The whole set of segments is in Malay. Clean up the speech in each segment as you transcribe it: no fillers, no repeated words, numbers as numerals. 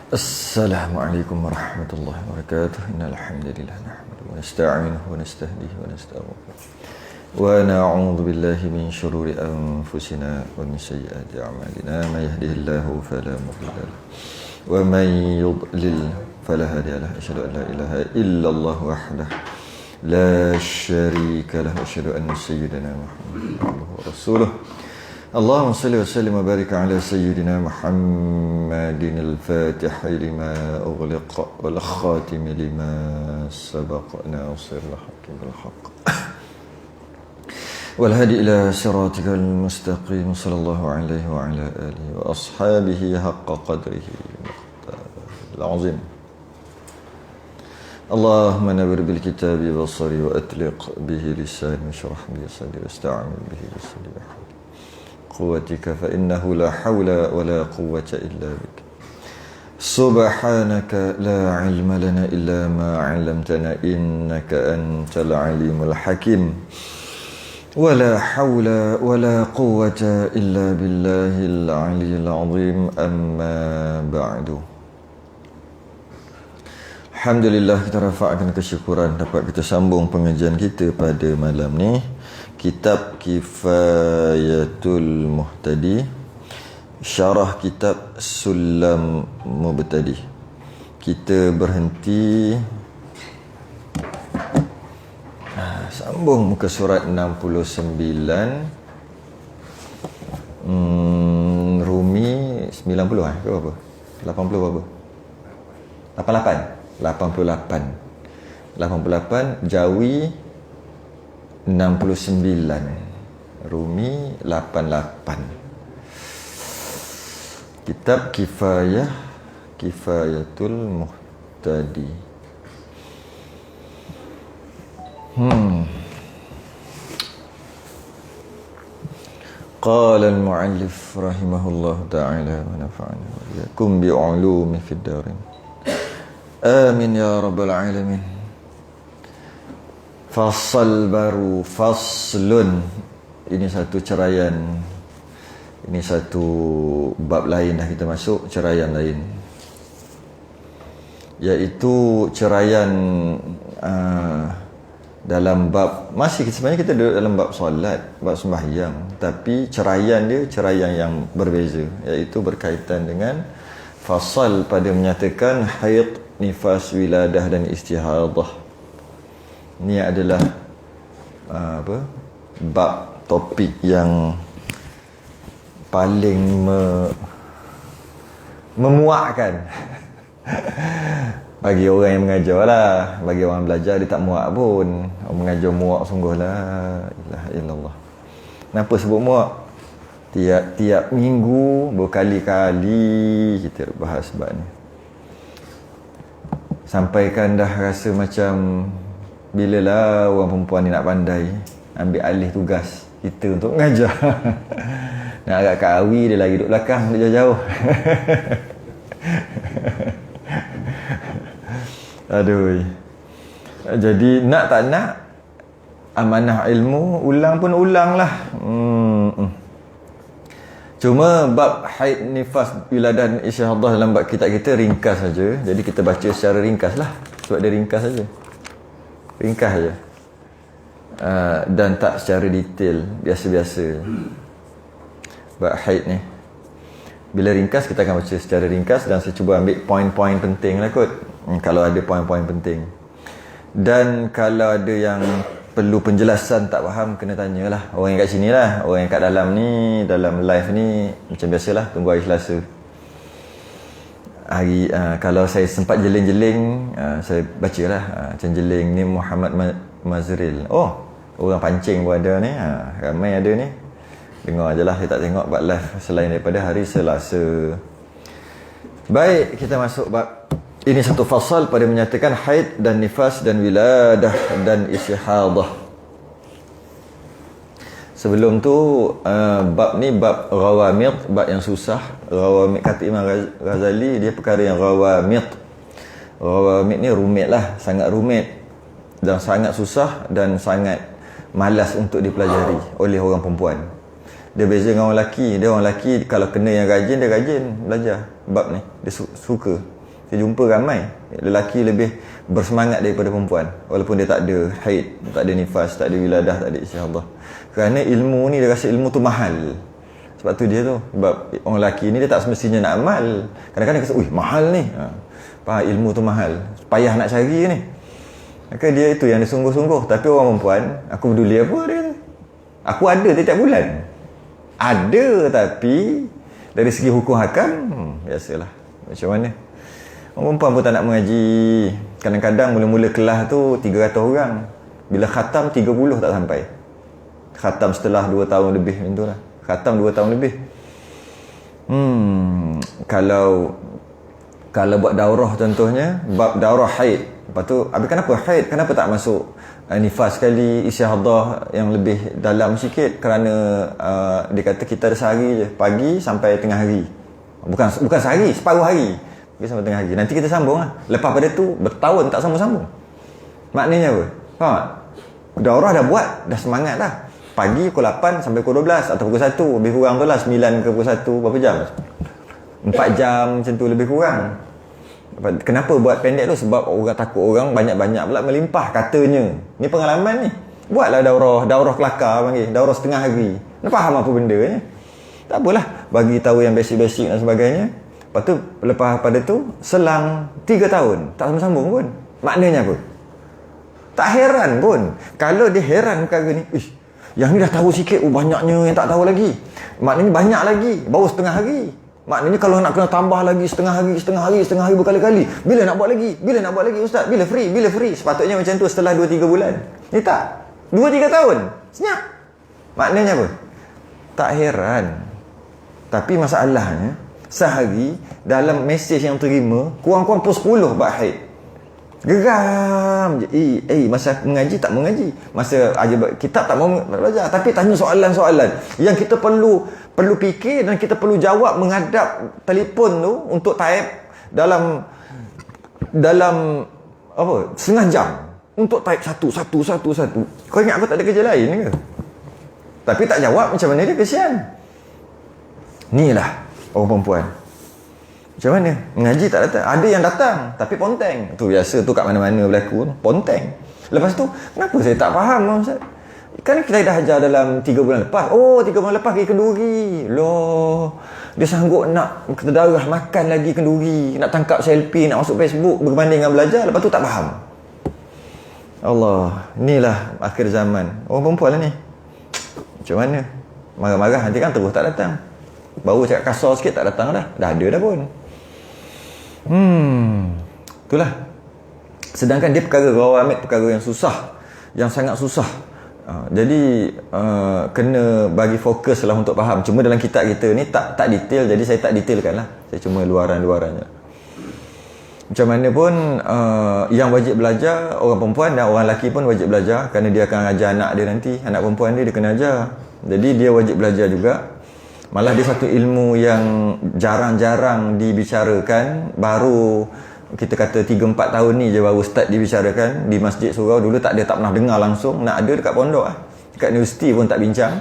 Assalamualaikum warahmatullahi wabarakatuh. Innal hamdalillah nahmaduhu wa nasta'inuhu wa nastahdihi wa nastaghfiruh. Wa na'udzu billahi min shururi anfusina wa min sayyiati a'malina. May yahdihillahu fala mudilla lahu wa may yudlil fala hadiya lahu. Asyhadu an la ilaha illallah wahdahu la syarika lahu wa asyhadu anna sayyidana Muhammadan abduhu wa rasuluh. اللهم صل وسلم وبارك على سيدنا محمد الفاتح لما أغلق والخاتم لما سبق ناصر الحق بالحق والهادي إلى صراطك المستقيم صلى الله عليه وعلى آله وأصحابه حق قدره العظيم. اللهم نور بالكتاب بصري وأطلق به لساني واشرح به صدري واستعمل به لساني قوتك فإنه لا حول ولا قوة إلا بك. سبحانك لا علم لنا إلا ما علمتنا إنك أنت العليم الحكيم. ولا حول ولا قوة إلا بالله العلي العظيم. أما بعد. Alhamdulillah, kita rafa'kan kesyukuran dapat kita sambung pengajian kita pada malam ni. Kitab Kifayatul Muhtadi, syarah kitab Sulam Mubtadi. Kita berhenti sambung muka surat 69, Rumi 90 ke apa? 80 berapa? 88 Jawi 69, Rumi 88. Kitab Kifayatul Muhtadi. Qala al-mu'allif rahimahullah ta'ala wa nafa'ana wa iyyakum bi'ulumi fid darin. Amin ya rabbal alamin. Fasal baru, faslun. Ini satu ceraian. Ini satu bab lain dah kita masuk, ceraian lain. Iaitu ceraian dalam bab, sebenarnya kita duduk dalam bab solat, bab sembahyang, tapi ceraian dia ceraian yang berbeza, iaitu berkaitan dengan fasal pada menyatakan haid, nifas, wiladah dan istihadah. Ini adalah bab topik yang paling memuakkan bagi orang yang mengajar lah. Bagi orang belajar dia tak muak pun. Orang mengajar muak sungguh lah. Ilaha illallah. Kenapa sebut muak? Tiap minggu berkali-kali kita bahas bab ni. Sampaikan dah rasa macam bilalah orang perempuan ni nak pandai ambil alih tugas kita untuk mengajar. Nak agak Kak Awi, dia lagi duduk belakang, dia jauh-jauh. Aduh. Jadi nak tak nak, amanah ilmu ulang pun ulang lah. Cuma bab haid, nifas, wiladah dan istihadah dalam bab kitab kita ringkas saja. Jadi kita baca secara ringkas lah, sebab dia ringkas saja. Ringkas saja. Dan tak secara detail, biasa-biasa. Bab haid ni, bila ringkas kita akan baca secara ringkas, dan saya cuba ambil poin-poin penting lah kot. Kalau ada poin-poin penting. Dan kalau ada yang perlu penjelasan tak faham, kena tanyalah orang yang kat sini lah. Orang yang kat dalam ni, dalam live ni, macam biasalah, tunggu hari Selasa. Kalau saya sempat jeling-jeling, saya bacalah. Macam jeling ni Muhammad Mazril. Oh, orang pancing pun ada ni. Ramai ada ni. Dengar je lah, saya tak tengok bab live selain daripada hari Selasa. Baik, kita masuk bab. Ini satu fasal pada menyatakan haid dan nifas dan wiladah dan istihadah. Sebelum tu bab ni bab rawamid, bab yang susah. Rawamid kata Imam Ghazali, dia perkara yang rawamid. Rawamid ni rumit lah, sangat rumit dan sangat susah dan sangat malas untuk dipelajari oleh orang perempuan. Dia beza dengan orang lelaki. Dia orang lelaki kalau kena yang rajin, dia rajin belajar bab ni, dia suka. Saya jumpa ramai lelaki lebih bersemangat daripada perempuan, walaupun dia tak ada haid, tak ada nifas, tak ada wiladah, tak ada isyahdah. Kerana ilmu ni, dia rasa ilmu tu mahal. Sebab tu dia tu, sebab orang lelaki ni dia tak semestinya nak amal. Kadang-kadang dia kata, "Ui, mahal ni." Faham, ilmu tu mahal, payah nak cari ni. Maka dia itu yang dia sungguh-sungguh. Tapi orang perempuan, aku peduli apa dia? Aku ada tiap bulan. Ada, tapi dari segi hukum hakam, biasalah. Macam mana? Orang perempuan pun tak nak mengaji. Kadang-kadang mula-mula kelas tu 300 orang. Bila khatam 30 tak sampai. Khatam setelah 2 tahun lebih macam tu lah. Khatam 2 tahun lebih. Kalau buat daurah contohnya, bab daurah haid. Lepas tu, habis kenapa haid? Kenapa tak masuk nifas sekali, isyahdah yang lebih dalam sikit? Kerana dia kata kita ada sehari je, pagi sampai tengah hari. Bukan sehari, separuh hari. Pergi sampai tengah hari. Nanti kita sambung lah. Lepas pada tu, bertahun tak sambung-sambung. Maknanya apa? Faham tak? Daurah dah buat, dah semangat dah. Pagi pukul 8 sampai pukul 12 atau pukul 1. Lebih kurang tu lah, 9 ke pukul 1. Berapa jam? 4 jam macam tu lebih kurang. Kenapa buat pendek tu? Sebab orang takut orang banyak-banyak pula melimpah katanya. Ni pengalaman ni. Buatlah daurah kelakar panggil. Daurah setengah hari. Nak faham apa benda ni? Tak apalah. Bagi tahu yang basic-basic dan sebagainya. Lepas tu, lepas pada tu, selang 3 tahun. Tak sambung-sambung pun. Maknanya apa? Tak heran pun. Kalau dia heran perkara ni, yang ni dah tahu sikit, banyaknya yang tak tahu lagi. Maknanya banyak lagi. Baru setengah hari. Maknanya kalau nak kena tambah lagi setengah hari berkali-kali. Bila nak buat lagi ustaz? Bila free? Sepatutnya macam tu setelah 2-3 bulan. Ni tak. 2-3 tahun. Senyap. Maknanya apa? Tak heran. Tapi masalahnya, sehari dalam mesej yang terima, kurang-kurang pukul 10 bab haid. Geram je. Masa mengaji tak mengaji. Masa ajar kitab tak mau belajar. Tapi tanya soalan-soalan yang kita perlu fikir dan kita perlu jawab menghadap telefon tu untuk type dalam apa? Setengah jam untuk type satu. Kau ingat aku tak ada kerja lain ke? Tapi tak jawab, macam mana dia? Kesian. Inilah orang perempuan. Macam mana? Mengaji tak datang. Ada yang datang tapi ponteng. Tu biasa tu kat mana-mana berlaku. Ponteng. Lepas tu, kenapa saya tak faham, Ustaz? Kan kita dah ajar dalam 3 bulan lepas. 3 bulan lepas pergi kenduri. Loh, dia sanggup nak terdarah makan lagi kenduri. Nak tangkap selfie, nak masuk Facebook berbanding dengan belajar. Lepas tu tak faham. Allah, inilah akhir zaman. Orang perempuan lah ni. Macam mana? Marah-marah nanti kan terus tak datang. Baru cakap kasar sikit tak datang dah. Dah ada dah pun. Itulah. Sedangkan dia perkara rawamid, perkara yang susah, yang sangat susah. Jadi kena bagi fokus lah untuk faham. Cuma dalam kitab kita ni tak detail, jadi saya tak detailkan lah. Saya cuma luaran-luarannya. Macam mana pun yang wajib belajar, orang perempuan dan orang lelaki pun wajib belajar. Kerana dia akan ajar anak dia nanti. Anak perempuan dia kena ajar. Jadi dia wajib belajar juga. Malah dia satu ilmu yang jarang-jarang dibicarakan. Baru kita kata 3-4 tahun ni je baru start dibicarakan di masjid surau. Dulu tak pernah dengar langsung. Nak ada dekat pondok lah. Dekat universiti pun tak bincang.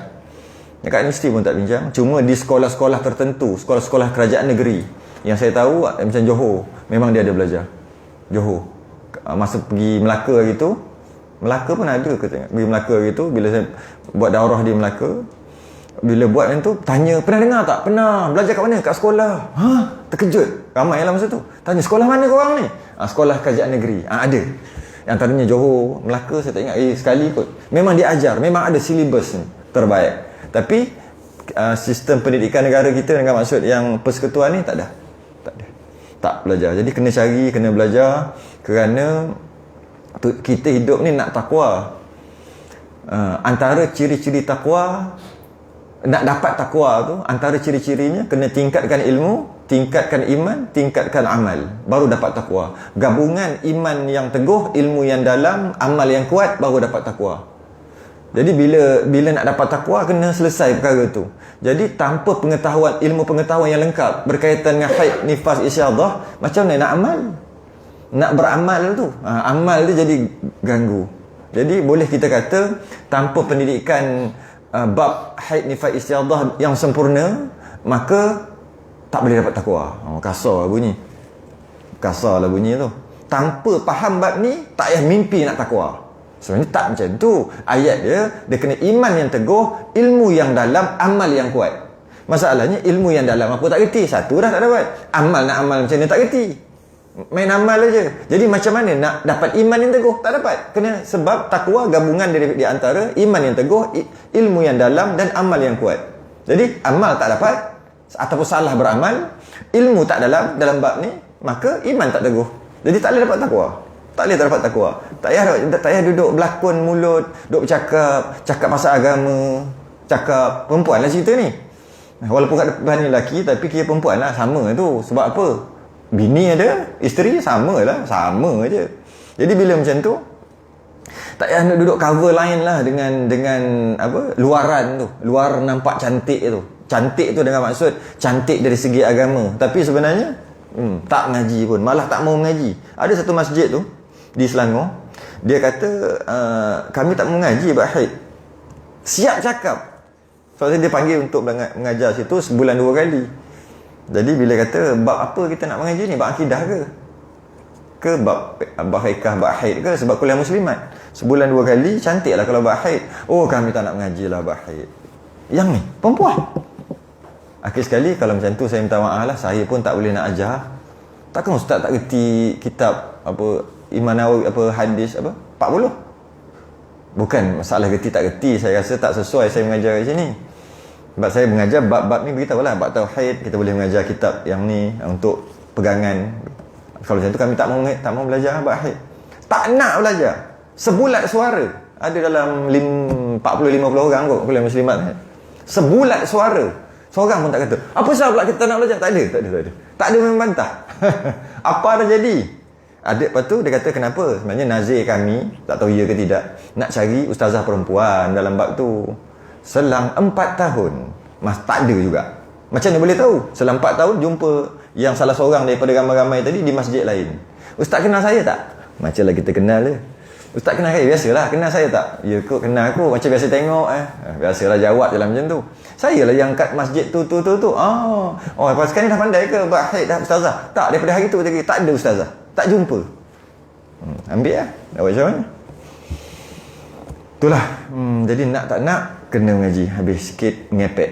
Cuma di sekolah-sekolah tertentu, sekolah-sekolah kerajaan negeri yang saya tahu, macam Johor, memang dia ada belajar. Johor, masa pergi Melaka hari tu, Melaka pun ada ke tengok. Pergi Melaka hari tu, bila saya buat daurah di Melaka, bila buat yang tu, tanya, pernah dengar tak? Pernah. Belajar kat mana? Kat sekolah. Terkejut. Ramai lah masa tu. Tanya, sekolah mana korang ni? Sekolah kerajaan negeri. Ada. Yang tadinya Johor, Melaka, saya tak ingat. Sekali kot. Memang dia ajar. Memang ada silibus ni. Terbaik. Tapi, sistem pendidikan negara kita dengan maksud yang persekutuan ni, tak ada. Tak belajar. Jadi, kena cari, kena belajar. Kerana kita hidup ni nak takwa. Antara ciri-ciri takwa, nak dapat takwa tu, antara ciri-cirinya kena tingkatkan ilmu, tingkatkan iman, tingkatkan amal, baru dapat takwa. Gabungan iman yang teguh, ilmu yang dalam, amal yang kuat, baru dapat takwa. Jadi bila nak dapat takwa, kena selesai perkara tu. Jadi tanpa pengetahuan, ilmu pengetahuan yang lengkap berkaitan dengan haid, nifas, isyaddah, macam mana nak amal? Nak beramal tu, amal tu jadi ganggu. Jadi boleh kita kata tanpa pendidikan bab haid, nifas, istiadah yang sempurna, maka tak boleh dapat takwa. Kasar bunyi. Kasar lah bunyi tu. Tanpa faham bab ni, tak payah mimpi nak takwa. Sebenarnya tak macam tu. Ayat dia kena iman yang teguh, ilmu yang dalam, amal yang kuat. Masalahnya ilmu yang dalam apa tak kerti. Satu dah tak dapat. Amal nak amal macam ni tak kerti. Main amal aja. Jadi macam mana nak dapat iman yang teguh? Tak dapat. Kena sebab takwa gabungan di antara iman yang teguh, ilmu yang dalam dan amal yang kuat. Jadi amal tak dapat ataupun salah beramal, ilmu tak dalam bab ni, maka iman tak teguh. Jadi tak boleh dapat takwa. Tak boleh dapat takwa. Tak payah duduk berlakon mulut, duduk cakap pasal agama, cakap perempuan lah cerita ni. Walaupun kat depan ni lelaki, tapi kira perempuan lah, sama tu. Sebab apa? Bini ada, isteri sama lah, sama je. Jadi bila macam tu, tak payah nak duduk cover lain lah dengan apa, luaran tu. Luar nampak cantik tu. Cantik tu dengan maksud cantik dari segi agama. Tapi sebenarnya tak mengaji pun, malah tak mau mengaji. Ada satu masjid tu di Selangor, dia kata kami tak mengaji bab haid. Siap cakap. Soalnya dia panggil untuk mengajar situ sebulan 2 kali. Jadi bila kata bab apa kita nak mengaji ni, bab akidah ke bab haikah, bab haid ke, sebab kuliah muslimat sebulan 2 kali, cantik lah kalau bab haid. Oh, kami tak nak mengaji lah bab haid. Yang ni perempuan. Akhir sekali kalau macam tu saya minta maaf lah, saya pun tak boleh nak ajar. Takkan ustaz tak kerti kitab apa Imam Nawawi, apa hadis apa 40. Bukan masalah kerti tak kerti, saya rasa tak sesuai saya mengajar kat sini. Sebab saya mengajar bab-bab ni, beritahulah bab tauhid, kita boleh mengajar kitab yang ni untuk pegangan. Kalau macam tu kami tak mau belajar bab haid. Tak nak belajar. Sebulat suara. Ada dalam 40-50 orang kot kuliah muslimat. Sebulat suara. Seorang pun tak kata, apa sebab pula kita nak belajar? Tak ada. Tak ada membantah. Apa dah jadi? Ada, lepas tu dia kata kenapa? Sebenarnya nazir kami, tak tahu ya ke tidak, nak cari ustazah perempuan dalam bab tu. Selang 4 tahun, tak ada juga. Macam mana boleh tahu? Selang 4 tahun jumpa yang salah seorang daripada ramai-ramai tadi di masjid lain. Ustaz kenal saya tak? Macamlah kita kenal je. Ustaz kenal saya? Biasalah, kenal saya tak? Ya kot, kenal aku. Macam biasa tengok biasalah jawab je lah macam tu. Saya lah yang kat masjid tu. Oh, lepas sekarang ni dah pandai ke bab haid dah ustazah? Tak, daripada hari tu tadi tak ada ustazah. Tak jumpa. Ambil lah. Nak buat macam mana? Itulah. Jadi nak tak nak, kena mengaji. Habis sikit, ngepek.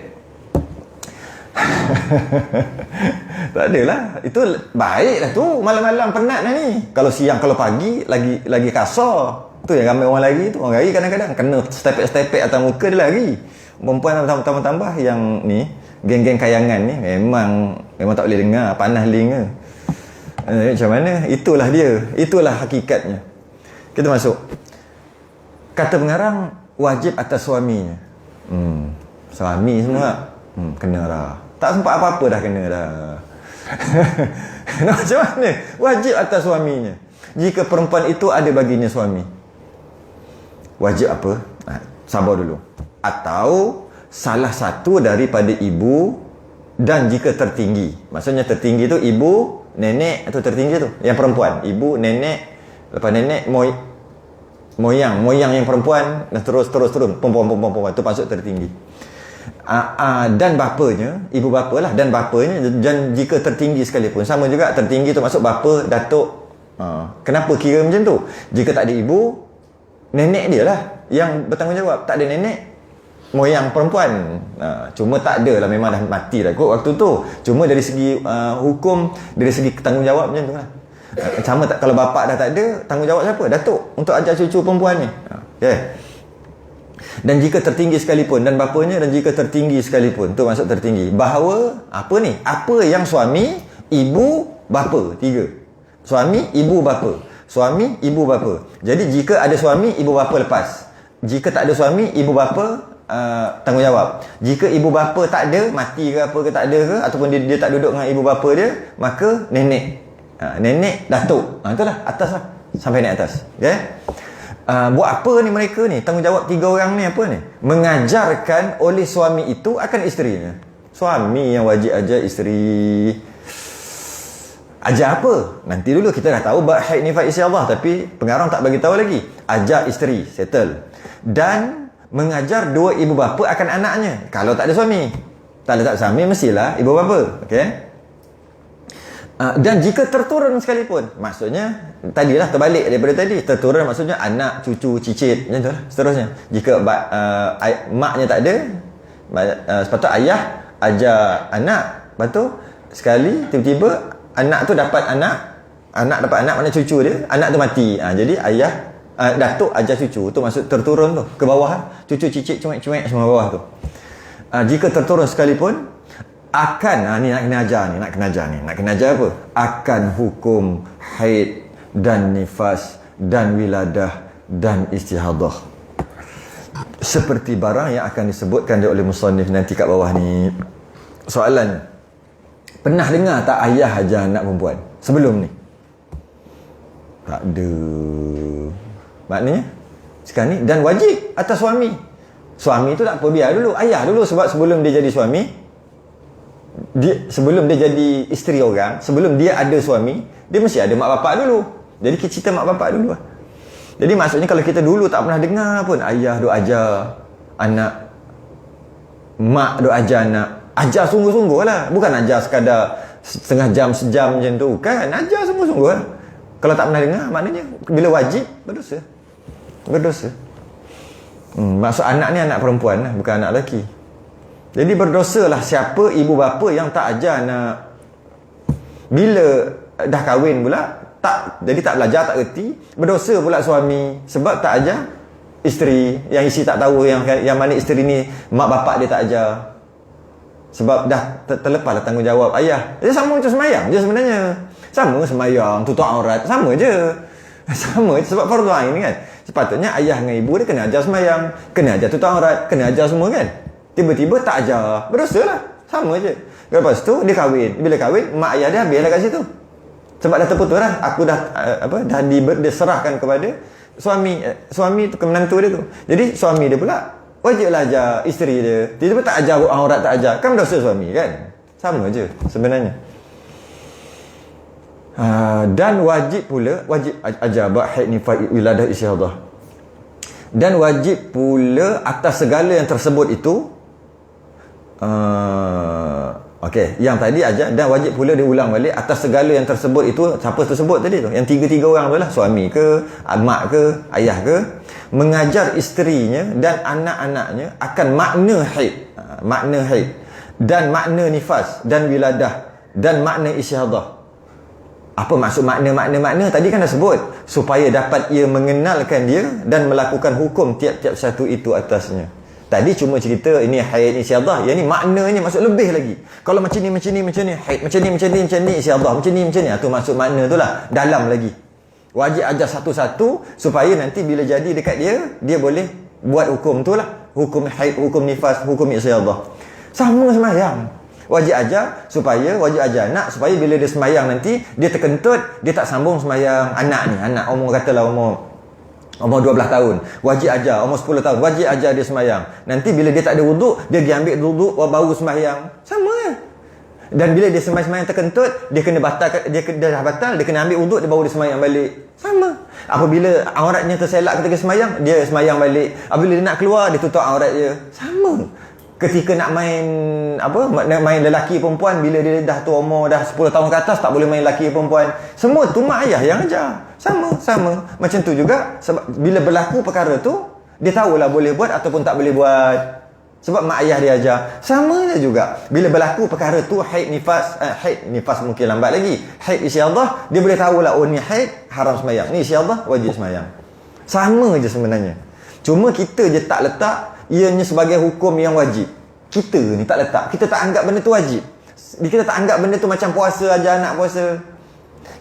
Tak adalah. Itu baiklah tu. Malam-malam penat dah ni. Kalau siang, kalau pagi, lagi kasar. Tu yang ramai orang lari tu. Orang lari kadang-kadang kena stepek-stepek atas muka dia lari. Perempuan tambah-tambah yang ni, geng-geng kayangan ni, memang tak boleh dengar. Panas telinga. Macam mana? Itulah dia. Itulah hakikatnya. Kita masuk. Kata pengarang, wajib atas suaminya. Suami semua. Kena dah. Tak sempat apa-apa dah kena dah. Macam mana? Wajib atas suaminya. Jika perempuan itu ada baginya suami. Wajib apa? Sabar dulu. Atau salah satu daripada ibu, dan jika tertinggi. Maksudnya tertinggi tu ibu, nenek atau tertinggi tu yang perempuan, ibu, nenek, lepas nenek moyang yang perempuan, dan terus perempuan tu masuk tertinggi. Dan bapanya, ibu bapa lah, dan bapanya, dan jika tertinggi sekalipun sama juga, tertinggi tu masuk bapa, datuk. Kenapa kira macam tu? Jika tak ada ibu, nenek dia lah yang bertanggungjawab. Tak ada nenek, moyang perempuan. Cuma tak ada lah, memang dah mati dah kot waktu tu. Cuma dari segi hukum, dari segi tanggungjawab macam tu lah. Sama tak, kalau bapak dah tak ada, tanggungjawab siapa? Datuk untuk ajar cucu perempuan ni. Okay. Dan jika tertinggi sekalipun, dan bapanya, dan jika tertinggi sekalipun, tu maksud tertinggi. Bahawa apa ni? Apa yang suami, ibu, bapa, 3. Suami, ibu, bapa. Suami, ibu, bapa. Jadi jika ada suami, ibu bapa lepas. Jika tak ada suami, ibu bapa tanggungjawab. Jika ibu bapa tak ada, mati ke apa ke tak ada ke, ataupun dia tak duduk dengan ibu bapa dia, maka nenek. Nenek, datuk. Itulah, atas lah. Sampai naik atas. Okay? Buat apa ni mereka ni? Tanggungjawab 3 orang ni apa ni? Mengajarkan oleh suami itu akan isterinya. Suami yang wajib ajar isteri. Ajar apa? Nanti dulu kita dah tahu bab haid nifas insya-Allah, tapi pengarang tak bagi tahu lagi. Ajar isteri, settle. Dan mengajar 2 ibu bapa akan anaknya. Kalau tak ada suami. Tak ada suami, mestilah ibu bapa. Okey. Dan jika terturun sekalipun, maksudnya tadilah terbalik daripada tadi. Terturun maksudnya anak, cucu, cicit, macam tu lah seterusnya. Jika maknya tak ada, sepatutnya ayah ajar anak, lepas tu sekali tiba-tiba anak tu dapat anak dapat anak, mana cucu dia, anak tu mati. Jadi ayah datuk ajar cucu, tu maksud terturun tu ke bawah, cucu, cicit, cuek-cuek semua bawah tu. Jika terturun sekalipun akan ni nak kena ajar apa? Akan hukum haid dan nifas dan wiladah dan istihadah, seperti barang yang akan disebutkan oleh musannif nanti kat bawah ni. Soalannya, pernah dengar tak ayah ajar anak perempuan sebelum ni? Tak ada. Maknanya sekarang ni, dan wajib atas suami. Suami tu tak apa, biar dulu ayah dulu, sebab sebelum dia jadi suami, sebelum dia jadi isteri orang, sebelum dia ada suami, dia mesti ada mak bapak dulu. Jadi kita cerita mak bapak dulu lah. Jadi maksudnya kalau kita dulu tak pernah dengar pun ayah duk ajar anak, mak duk ajar anak, ajar sungguh-sungguh lah, bukan ajar sekadar setengah jam, sejam macam tu, kan? Ajar sungguh-sungguh lah. Kalau tak pernah dengar, maknanya bila wajib, berdosa. Maksud anak ni anak perempuan lah, bukan anak lelaki. Jadi berdosalah siapa ibu bapa yang tak ajar anak. Bila dah kahwin pula, jadi tak belajar, tak erti, berdosa pula suami sebab tak ajar isteri. Yang isteri tak tahu yang mana isteri ni mak bapak dia tak ajar, sebab dah terlepaslah tanggungjawab ayah. Dia sama macam semayang je sebenarnya. Sama semayang, tutup aurat, sama je. Sama je, sebab fardu ain kan. Sepatutnya ayah dengan ibu dia kena ajar semayang, kena ajar tutup aurat, kena ajar semua kan. Tiba-tiba tak ajar, berdosa lah. Sama je. Lepas tu dia kahwin. Bila kahwin, mak ayah dia habislah kat situ. Sebab dah terputus lah. Aku dah diserahkan kepada suami tu, ke menantu dia tu. Jadi suami dia pula wajiblah ajar isteri dia. Tiba-tiba tak ajar aurat, tak ajar, kan berdosa suami kan. Sama je sebenarnya. Dan wajib ajar haid, nifas, wiladah, istihadah. Dan wajib pula atas segala yang tersebut itu, yang tadi ajar, dan wajib pula diulang balik atas segala yang tersebut itu. Siapa tersebut tadi tu? Yang tiga-tiga orang tu lah, suami ke, mak ke, ayah ke, mengajar isterinya dan anak-anaknya akan makna haid dan makna nifas dan wiladah dan makna istihadah. Apa maksud makna? Tadi kan dah sebut, supaya dapat ia mengenalkan dia dan melakukan hukum tiap-tiap satu itu atasnya. Tadi cuma cerita ini haid, istihadah. Yang ni maknanya maksud lebih lagi. Kalau macam ni haid, macam ni istihadah, macam ni. Tu maksud makna tu lah, dalam lagi. Wajib ajar satu-satu supaya nanti bila jadi dekat dia boleh buat hukum tu lah. Hukum haid, hukum nifas, hukum istihadah. Sama semayang. Wajib ajar anak supaya bila dia semayang nanti dia terkentut, dia tak sambung semayang. Anak umur katalah umur 12 tahun, wajib ajar. Umur 10 tahun, wajib ajar dia semayang. Nanti bila dia tak ada wuduk, dia ambil wuduk baru semayang. Sama kan? Dan bila dia semayang terkentut, dia kena batal, dia dah batal, dia kena ambil wuduk, dia baru dia semayang balik. Sama. Apabila auratnya terselak ketika semayang, dia semayang balik. Apabila dia nak keluar, dia tutup aurat dia. Sama. Ketika nak main lelaki perempuan, bila dia dah tu umur dah 10 tahun ke atas, tak boleh main lelaki perempuan. Semua tu mak ayah yang ajar. Sama. Macam tu juga, sebab bila berlaku perkara tu, dia tahulah boleh buat ataupun tak boleh buat. Sebab mak ayah dia ajar. Sama je juga. Bila berlaku perkara tu, haid, nifas mungkin lambat lagi. Haid, istihadah, dia boleh tahulah, oh ni haid, haram semayang. Ni istihadah, wajib semayang. Sama je sebenarnya. Cuma kita je tak letak ianya sebagai hukum yang wajib. Kita ni tak letak. Kita tak anggap benda tu wajib. Kita tak anggap benda tu macam puasa, ajar anak puasa.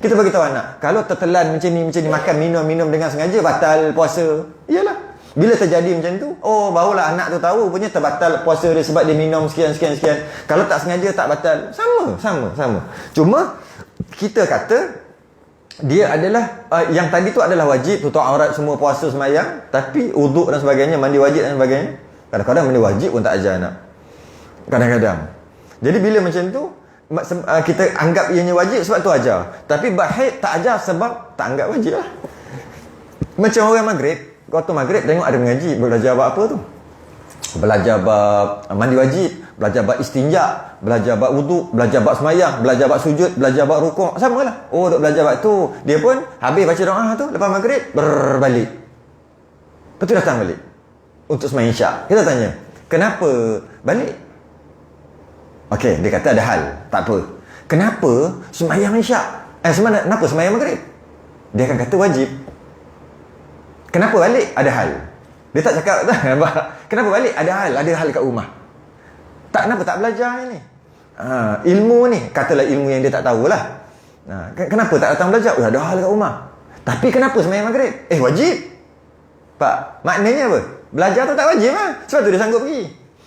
Kita bagi tahu anak, kalau tertelan macam ni, makan minum dengan sengaja, batal puasa. Iyalah. Bila terjadi macam tu, barulah anak tu tahu punya terbatal puasa dia sebab dia minum sekian. Kalau tak sengaja tak batal. Sama. Cuma kita kata dia adalah yang tadi tu adalah wajib, tutup aurat semua, puasa, semayang, tapi uduk dan sebagainya, mandi wajib dan sebagainya. Kadang-kadang mandi wajib pun tak ajar anak. Kadang-kadang. Jadi bila macam tu, kita anggap ianya wajib sebab tu ajar. Tapi haid tak ajar sebab tak anggap wajib lah. Macam orang maghrib, waktu maghrib tengok ada mengaji, belajar bab apa tu? Belajar bab mandi wajib. belajar bab istinja, belajar bab wuduk, belajar bab semayang, belajar bab sujud, belajar bab rukuk, samalah. Oh, duk belajar bab tu. Dia pun habis baca doa tu lepas maghrib berbalik. Lepas tu datang balik untuk semayang isyak. Kita tanya, kenapa balik? Okey, dia kata ada hal. Tak apa. Kenapa semayang isyak? Kenapa semayang maghrib? Dia akan kata wajib. Kenapa balik? Ada hal. Dia tak cakap kenapa balik? Ada hal kat rumah. Kenapa tak belajar ni? Ilmu ni, katalah ilmu yang dia tak tahulah. Kenapa tak datang belajar? Ada hal kat rumah. Tapi kenapa sembahyang maghrib? Wajib. Pak, maknanya apa? Belajar tu tak wajib lah. Sebab tu dia sanggup pergi.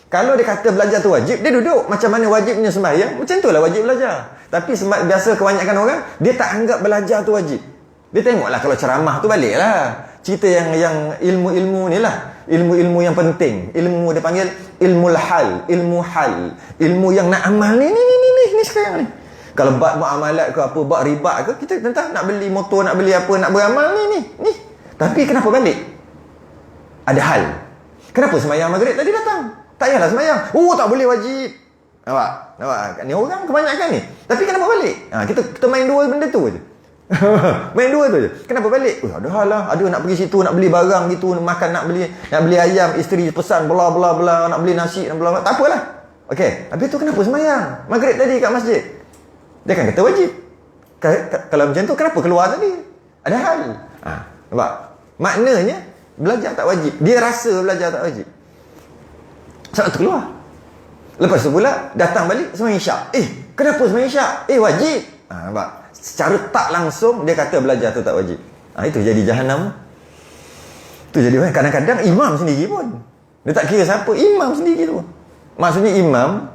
Kalau dia kata belajar tu wajib, dia duduk. Macam mana wajibnya sembahyang, macam tu lah wajib belajar. Tapi biasa kebanyakan orang, dia tak anggap belajar tu wajib. Dia tengoklah kalau ceramah tu balik lah. Cerita yang ilmu-ilmu ni lah. Ilmu-ilmu yang penting. Ilmu dia panggil ilmu hal. Ilmu yang nak amal ni sekarang ni. Kalau bab muamalat ke apa, bab riba ke, kita tentang nak beli motor, nak beli apa, nak beramal ni. Tapi kenapa balik? Ada hal. Kenapa sembahyang maghrib tadi datang? Tak payahlah sembahyang. Tak boleh wajib. Nampak? Ni orang kebanyakan ni. Tapi kenapa balik? Kita main dua benda tu je. Main dua tu je. Kenapa balik? Ada hal lah. Ada nak pergi situ, nak beli barang gitu, nak makan, nak beli ayam, isteri pesan bla bla bla, nak beli nasi, nak bla bla. Tak apalah. Okey, habis tu kenapa sembahyang maghrib tadi kat masjid? Dia akan kata wajib. Kalau macam tu kenapa keluar tadi? Ada hal. Nampak? Maknanya belajar tak wajib. Dia rasa belajar tak wajib. Sebab tu keluar. Lepas tu pula datang balik sembahyang isyak. Kenapa sembahyang isyak? Wajib. Nampak? Secara tak langsung dia kata belajar tu tak wajib. Itu jadi jahanam. Tu jadi kadang-kadang imam sendiri pun dia tak kira siapa, imam sendiri tu. Maksudnya imam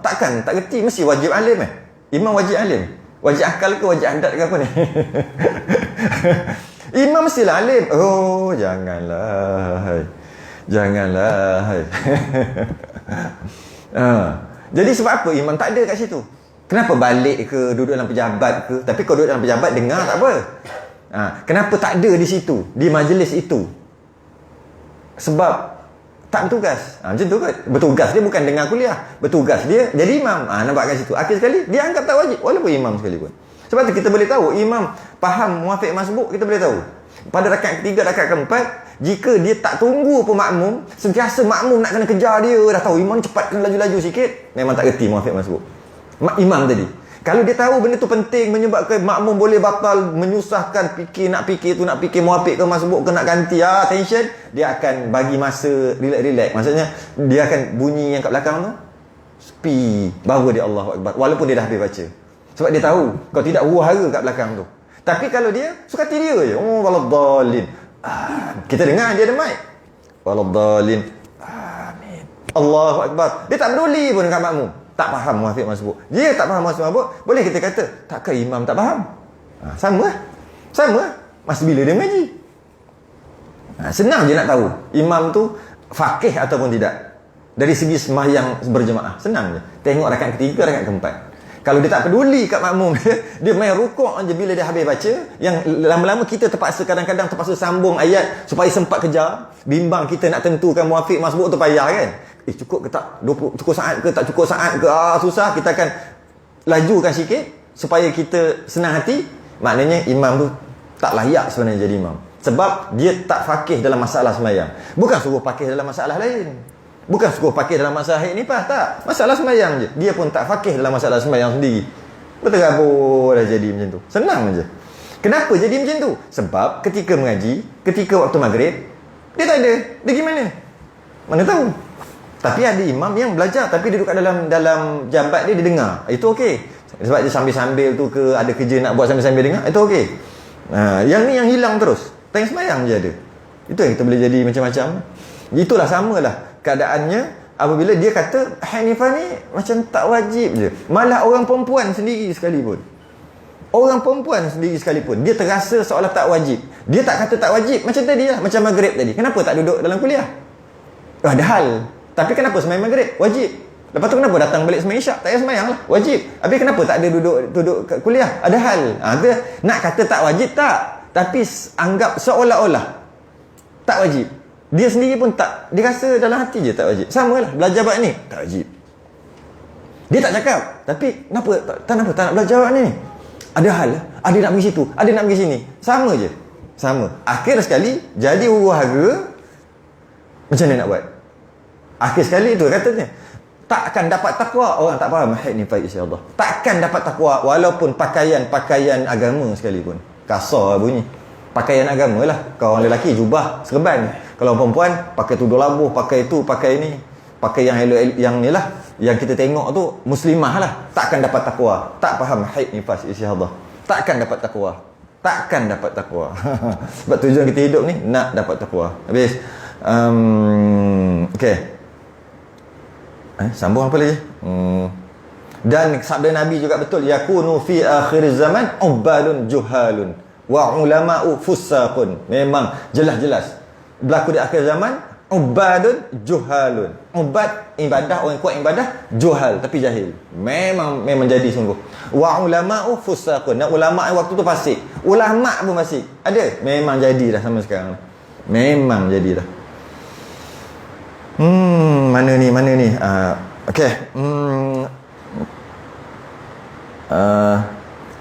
tak kerti mesti wajib alim Imam wajib alim. Wajib akal ke wajib adat ke apa ni? Imam mestilah alim. Janganlah. Jadi sebab apa imam tak ada kat situ? Kenapa balik ke, duduk dalam pejabat ke? Tapi kalau duduk dalam pejabat, dengar tak apa. Kenapa tak ada di situ, di majlis itu? Sebab tak bertugas. Macam tu kan? Bertugas dia bukan dengar kuliah. Bertugas dia jadi imam. Nampak kat situ. Akhir sekali, dia anggap tak wajib. Walaupun imam sekalipun. Sebab tu kita boleh tahu, imam faham muafiq masbuk, kita boleh tahu. Pada rakaat ketiga, rakaat keempat, jika dia tak tunggu pun makmum, sentiasa makmum nak kena kejar dia, dah tahu imam cepat kena laju-laju sikit, memang tak kerti muafiq masbuk. Imam tadi, kalau dia tahu benda tu penting, menyebabkan makmum boleh batal, menyusahkan, nak fikir muafiq ke masbuk ke nak ganti, tension, dia akan bagi masa relax. Maksudnya dia akan bunyi yang kat belakang tu sepi, baru dia Allahu Akbar, walaupun dia dah habis baca. Sebab dia tahu kalau tidak huru-hara kat belakang tu. Tapi kalau dia suka hati dia je, waladdallin, kita dengar dia ada mic, waladdallin, amin, Allahu Akbar, dia tak peduli pun dekat makmum. Tak faham muafiq masbuk. Dia tak faham muafiq masbuk, boleh kita kata, takkah imam tak faham? Sama. Masa bila dia mengaji? Senang je nak tahu imam tu faqih ataupun tidak. Dari segi sembahyang berjemaah, senang je. Tengok rakaat ketiga, rakaat keempat. Kalau dia tak peduli kat makmum dia main rukuk je bila dia habis baca, yang lama-lama kita kadang-kadang terpaksa sambung ayat supaya sempat kejar. Bimbang kita nak tentukan muafiq masbuk tu payah kan? Cukup ke tak? 20 cukup saat ke tak cukup saat ke? Susah. Kita akan lajukan sikit supaya kita senang hati. Maknanya imam tu tak layak sebenarnya jadi imam. Sebab dia tak faqih dalam masalah sembahyang. Bukan suruh faqih dalam masalah lain. Bukan suruh faqih dalam masalah ni tak. Masalah sembahyang je. Dia pun tak faqih dalam masalah sembahyang sendiri. Berterabur dah jadi macam tu. Senang je. Kenapa jadi macam tu? Sebab ketika mengaji, ketika waktu maghrib, dia tak ada. Dia gimana? Mana tahu? Tapi ada imam yang belajar tapi dia duduk kat dalam jambat dia dengar. Itu okey. Sebab dia sambil-sambil tu ke ada kerja nak buat sambil-sambil dengar, itu okey. Yang ni yang hilang terus. Time sembahyang je ada. Itu yang kita boleh jadi macam-macam. Itulah samalah keadaannya apabila dia kata Hanifah ni macam tak wajib je. Malah orang perempuan sendiri sekalipun. Dia terasa seolah tak wajib. Dia tak kata tak wajib macam tadi lah, macam maghrib tadi. Kenapa tak duduk dalam kuliah? Ada hal. Tapi kenapa sembahyang maghrib? Wajib. Lepas tu kenapa datang balik sembahyang isyak? Tak payah sembahyang lah. Wajib. Habis kenapa tak ada duduk kat kuliah? Ada hal. Dia nak kata tak wajib tak. Tapi anggap seolah-olah tak wajib. Dia sendiri pun tak, dia rasa dalam hati je tak wajib. Sama lah, belajar bab ni tak wajib. Dia tak cakap, tapi kenapa tak nak belajar bab ni? Ada hal, ada nak pergi situ, ada nak pergi sini. Sama je. Sama. Akhir sekali jadi huru-hara, macam mana nak buat? Akhir sekali tu katanya, takkan dapat takwa orang tak faham haid nifas istihadah. Takkan dapat takwa walaupun pakaian agama sekalipun. Kasar bunyi. Pakaian agama lah. Kalau orang lelaki jubah, serban. Kalau perempuan pakai tudung labuh, pakai itu, pakai ini. Pakai yang ni lah, yang kita tengok tu muslimah lah. Takkan dapat takwa. Tak faham haid nifas istihadah. Takkan dapat takwa. Takkan dapat takwa. Sebab tujuan kita hidup ni nak dapat takwa. Habis. Okey. Sambung apa lagi? Dan sabda Nabi juga betul, yakunu fi akhir zaman ubadun juhalun wa ulama'u fusaqun. Memang jelas-jelas berlaku di akhir zaman ubadun juhalun. Ubad ibadah, orang kuat ibadah, juhal tapi jahil. Memang jadi sungguh. Wa ulama'u fusaqun. Dan ulama' waktu tu fasik. Ulama' pun fasik. Ada? Memang jadi dah sama sekarang. Memang jadi dah. Mana ni? Okey.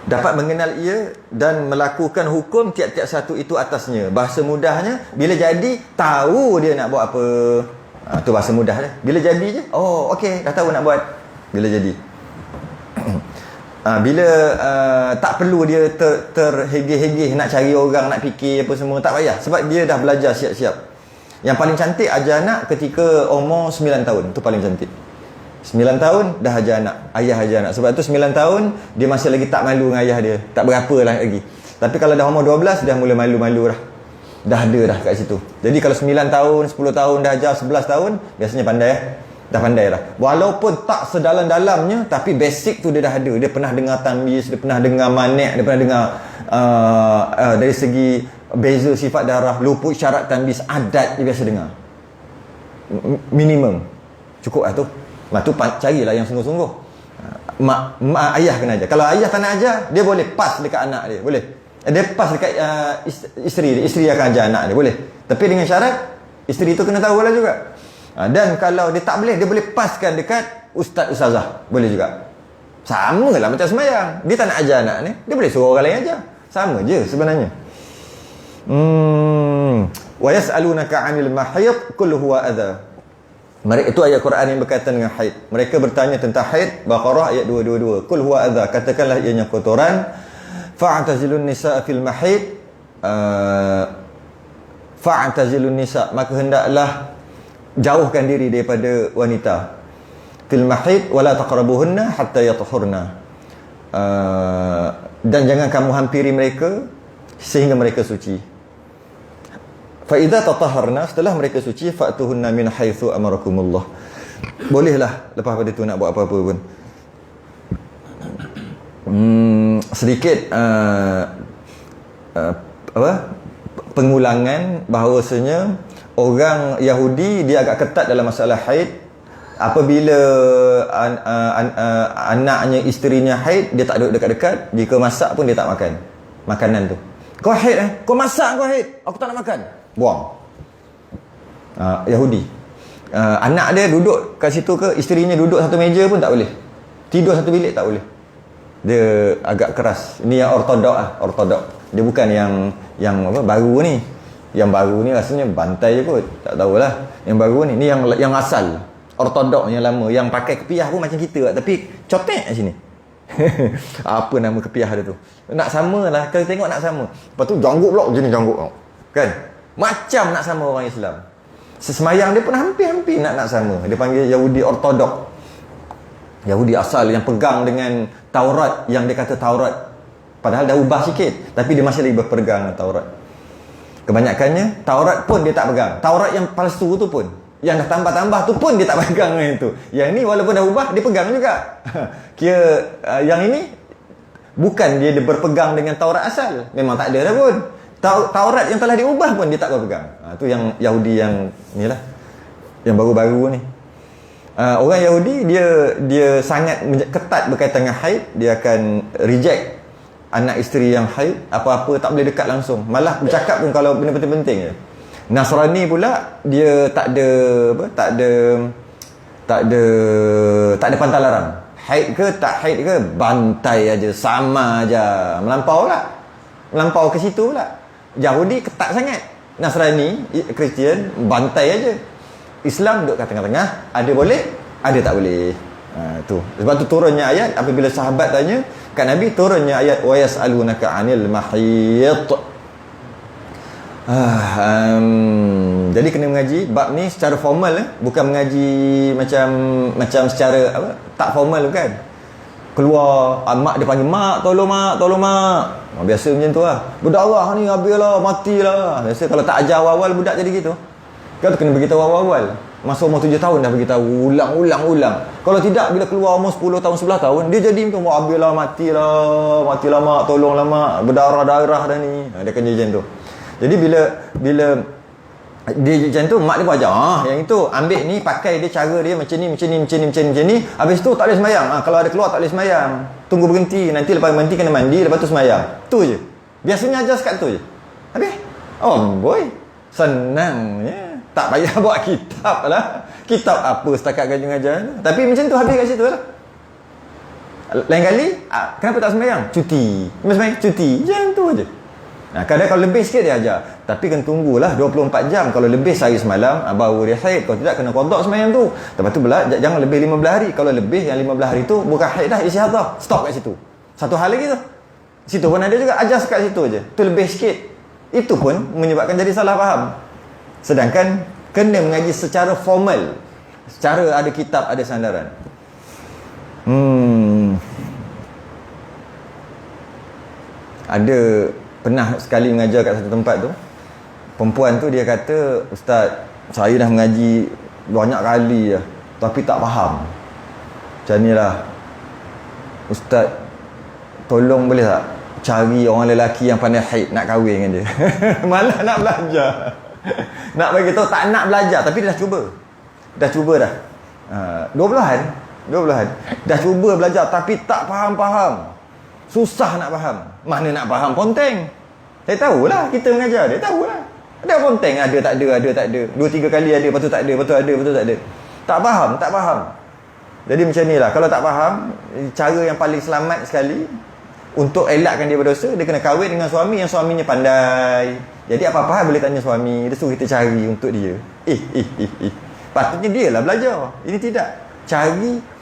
Dapat mengenal ia dan melakukan hukum tiap-tiap satu itu atasnya. Bahasa mudahnya, bila jadi tahu dia nak buat apa. Tu bahasa mudah dia. Bila jadi je, oh okey, dah tahu nak buat. Bila jadi. Bila tak perlu dia terhegeh-hegeh nak cari orang, nak fikir apa semua, tak payah. Sebab dia dah belajar siap-siap. Yang paling cantik ajar anak ketika umur 9 tahun. Itu paling cantik. 9 tahun dah ajar anak. Ayah ajar anak. Sebab tu 9 tahun dia masih lagi tak malu dengan ayah dia. Tak berapa lah lagi. Tapi kalau dah umur 12 dah mula malu-malu dah. Dah ada dah kat situ. Jadi kalau 9 tahun, 10 tahun dah ajar, 11 tahun biasanya pandai Dah pandai dah. Walaupun tak sedalam-dalamnya, tapi basic tu dia dah ada. Dia pernah dengar tamyiz, dia pernah dengar manik, dia pernah dengar dari segi beza sifat darah, luput syarat tamyiz, adat dia biasa dengar. Minimum. Cukup lah tu. Lepas tu carilah yang sungguh-sungguh. Ayah kena ajar. Kalau ayah tak nak ajar, dia boleh pass dekat anak dia. Boleh. Dia pass dekat isteri dia. Isteri akan ajar anak dia. Boleh. Tapi dengan syarat, isteri tu kena tahu lah juga. Dan kalau dia tak boleh, dia boleh paskan dekat ustaz-ustazah. Boleh juga. Sama lah macam sembahyang. Dia tak nak ajar anak ni, dia boleh suruh orang lain ajar. Sama je sebenarnya. Wa yas'alunaka 'anil mahid qul huwa adha. Mereka itu ayat Quran yang berkaitan dengan haid. Mereka bertanya tentang haid, Baqarah ayat 222. Qul huwa adha, katakanlah ianya kotoran. Fa'tazilun nisaa fil mahid. Fa'tazilun nisa, maka hendaklah jauhkan diri daripada wanita fil mahid wala taqrabuhunna hatta yatahurna. Dan jangan kamu hampiri mereka sehingga mereka suci. Fa idza tatahharna, setelah mereka suci, fa'tuhunna min haitsu amarakumullah. Bolehlah lepas pada tu nak buat apa-apa pun. Sedikit pengulangan bahawasanya orang Yahudi dia agak ketat dalam masalah haid. Apabila anaknya, isterinya haid, dia tak duduk dekat-dekat. Jika masak pun dia tak makan makanan tu. Kau haid Kau masak, kau haid, aku tak nak makan. Buang. Yahudi. Anak dia duduk kat situ ke, isterinya duduk satu meja pun tak boleh. Tidur satu bilik tak boleh. Dia agak keras. Ini yang ortodok. Dia bukan yang apa baru ni. Yang baru ni rasanya bantai je kot. Tak tahulah. Yang baru ni yang asal. Ortodok yang lama. Yang pakai kepiah pun macam kita, tapi cotek kat sini. Apa nama kepiah dia tu? Nak sama lah. Kalau tengok nak sama. Lepas tu janggut pula. Jenis janggut. Kan? Macam nak sama orang Islam. Sesemayang dia pun hampir-hampir nak sama. Dia panggil Yahudi ortodok. Yahudi asal yang pegang dengan Taurat. Yang dia kata Taurat. Padahal dah ubah sikit. Tapi dia masih lagi berpegang dengan Taurat. Kebanyakannya Taurat pun dia tak pegang. Taurat yang palsu tu pun, yang dah tambah-tambah tu pun dia tak pegang dengan itu. Yang ni walaupun dah ubah, dia pegang juga. Kira yang ini bukan dia berpegang dengan Taurat asal. Memang tak ada dah pun. Taurat yang telah diubah pun dia tak berpegang. Tu yang Yahudi yang ni lah, yang baru-baru ni. Orang Yahudi dia sangat ketat berkaitan dengan haid. Dia akan reject anak isteri yang haid. Apa-apa tak boleh dekat langsung. Malah bercakap pun kalau benda penting-penting je. Nasrani pula dia tak ada apa, tak ada pantang larang. Haid ke tak haid ke, bantai aja, sama aja. Melampau ke situ pula. Yahudi ketat sangat. Nasrani, Kristian bantai aja. Islam duduk kat tengah-tengah, ada boleh, ada tak boleh. Tu. Sebab tu turunnya ayat apabila sahabat tanya kat Nabi, turunnya ayat wa yas'alunaka 'anil mahiyid. Jadi kena mengaji bab ni secara formal, bukan mengaji macam secara apa, tak formal bukan. Keluar mak dia panggil, mak tolong mak. Biasa macam tu lah. Budak Allah ni habislah, matilah. Biasa kalau tak ajar awal-awal budak jadi gitu. Kau kena beritahu awal-awal. Masa umur 7 tahun dah beritahu ulang. Kalau tidak, bila keluar umur 10 tahun 11 tahun dia jadi macam habislah, matilah mak, tolonglah mak, berdarah-darah dah ni. Dia akan jadi macam tu. Jadi bila dia macam tu, mak dia pun ajar, yang itu ambil ni, pakai dia, cara dia macam ni. Habis tu tak boleh sembahyang. Kalau ada keluar tak boleh sembahyang. Tunggu berhenti, nanti lepas berhenti kena mandi, lepas tu sembahyang. Tu je. Biasanya ajar sekat tu je. Habis. Oh boy, senang je. Tak payah bawa kitab lah. Kitab apa setakat gaji ngajar. Tapi macam tu habis kat situ lah. Lain kali, kenapa tak sembahyang? Cuti. Sembahyang cuti. Macam tu aje. Kadang kalau lebih sikit dia ajar. Tapi kena tunggulah 24 jam. Kalau lebih sehari semalam, baru dia haid. Kalau tidak, kena qada sembahyang tu. Lepas tu pula, jangan lebih 15 hari. Kalau lebih yang 15 hari tu, bukan haid dah, istihadah. Stop kat situ. Satu hal lagi tu. Situ pun ada juga, ajar kat situ je. Tu lebih sikit. Itu pun menyebabkan jadi salah faham. Sedangkan, kena mengaji secara formal. Secara ada kitab, ada sandaran. Ada pernah sekali mengajar kat satu tempat tu, perempuan tu dia kata, Ustaz, saya dah mengaji banyak kali dah, tapi tak faham. Macam ni lah Ustaz, tolong boleh tak cari orang lelaki yang pandai haid, nak kahwin dengan dia. Malah nak belajar, nak bagi tahu tak nak belajar, tapi dia dah cuba dah 12-an dah cuba belajar, tapi tak faham. Susah nak faham. Mana nak faham ponteng. Saya tahulah, kita mengajar dia tahulah. Ada ponteng, ada tak ada. 2-3 kali ada, lepas tu tak ada, lepas tu tak ada. Tak faham. Jadi macam ni lah. Kalau tak faham, cara yang paling selamat sekali untuk elakkan dia berdosa, dia kena kahwin dengan suami yang suaminya pandai. Jadi apa-apa boleh tanya suami, dia suruh kita cari untuk dia. Patutnya dia lah belajar. Ini tidak. Cari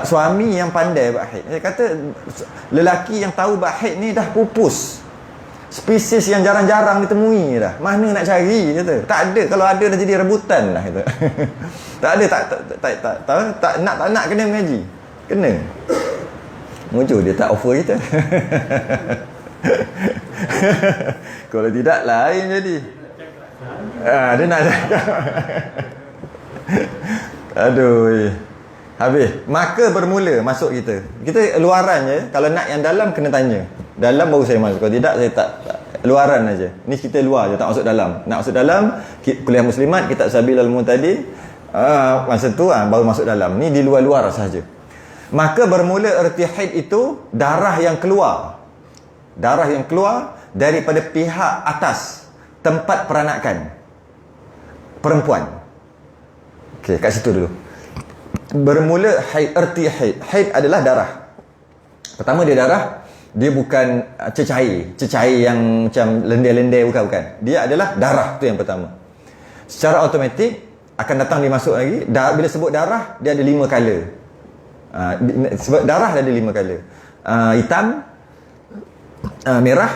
suami yang pandai buat haid. Saya kata lelaki yang tahu buat haid ni dah pupus. Spesies yang jarang-jarang ditemui dah. Mana nak cari kata. Tak ada, kalau ada dah jadi rebutan lah kata. Tak ada, tak nak kena mengaji. Kena. Mujur dia tak offer kita. Kalau tidak lain jadi. Dia nak cakap. Aduh. Habis. Maka bermula masuk kita. Kita luaran je. Kalau nak yang dalam, kena tanya. Dalam baru saya masuk. Kalau tidak, saya tak. Luaran aja. Ni kita luar je, tak masuk dalam. Nak masuk dalam, kuliah muslimat, kitab Sabilul Mu'tadin. Masa tu baru masuk dalam. Ni di luar-luar sahaja. Maka bermula erti haid itu darah yang keluar. Darah yang keluar daripada pihak atas tempat peranakan perempuan. Okey, kat situ dulu. Bermula haid, erti haid. Haid adalah darah. Pertama dia darah, dia bukan cecair yang macam lendai-lendai, bukan. Dia adalah darah, tu yang pertama. Secara automatik akan datang dia masuk lagi. Bila sebut darah, dia ada 5 color. Sebab darah dia ada 5 color. Hitam, merah,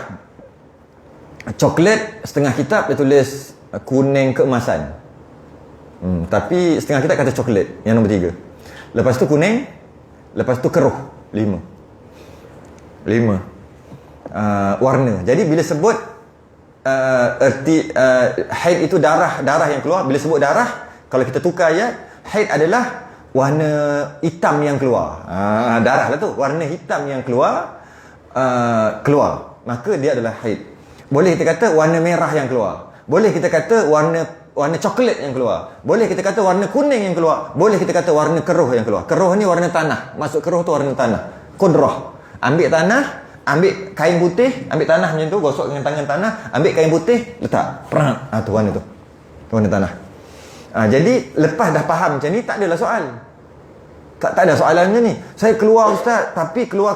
coklat, setengah kitab dia tulis kuning keemasan. Tapi setengah kitab kata coklat, yang nombor 3. Lepas tu kuning, lepas tu keruh, 5 warna. Jadi bila sebut erti haid itu darah yang keluar. Bila sebut darah, kalau kita tukar ayat, haid adalah warna hitam yang keluar. Darah lah tu, warna hitam yang keluar, maka dia adalah haid. Boleh kita kata warna merah yang keluar, boleh kita kata warna coklat yang keluar, boleh kita kata warna kuning yang keluar, boleh kita kata warna keruh yang keluar. Keruh ni warna tanah. Masuk keruh tu warna tanah. Qudrah. Ambil tanah, ambil kain putih, ambil tanah macam tu, gosok dengan tangan tanah, ambil kain putih, letak, perang, tu warna tu. Warna tanah. Jadi lepas dah faham macam ni, tak adalah soal. Tak ada soalannya ni. Saya keluar ustaz, tapi keluar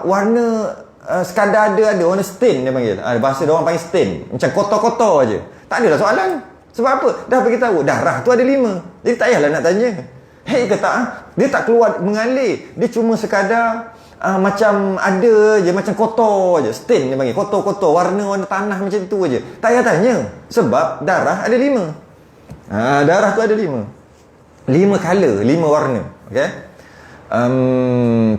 warna sekadar ada warna stain dia panggil. Bahasa dia orang panggil stain. Macam kotor-kotor aje. Tak adalah soalan. Sebab apa? Dah beritahu darah tu ada 5. Jadi tak payahlah nak tanya. Hei ke tak? Dia tak keluar mengalir. Dia cuma sekadar macam ada je, macam kotor je. Stain dia panggil. Kotor-kotor. Warna tanah macam tu aje. Tak payah tanya. Sebab darah ada 5. Darah tu ada 5. 5 color, 5 warna. Okey.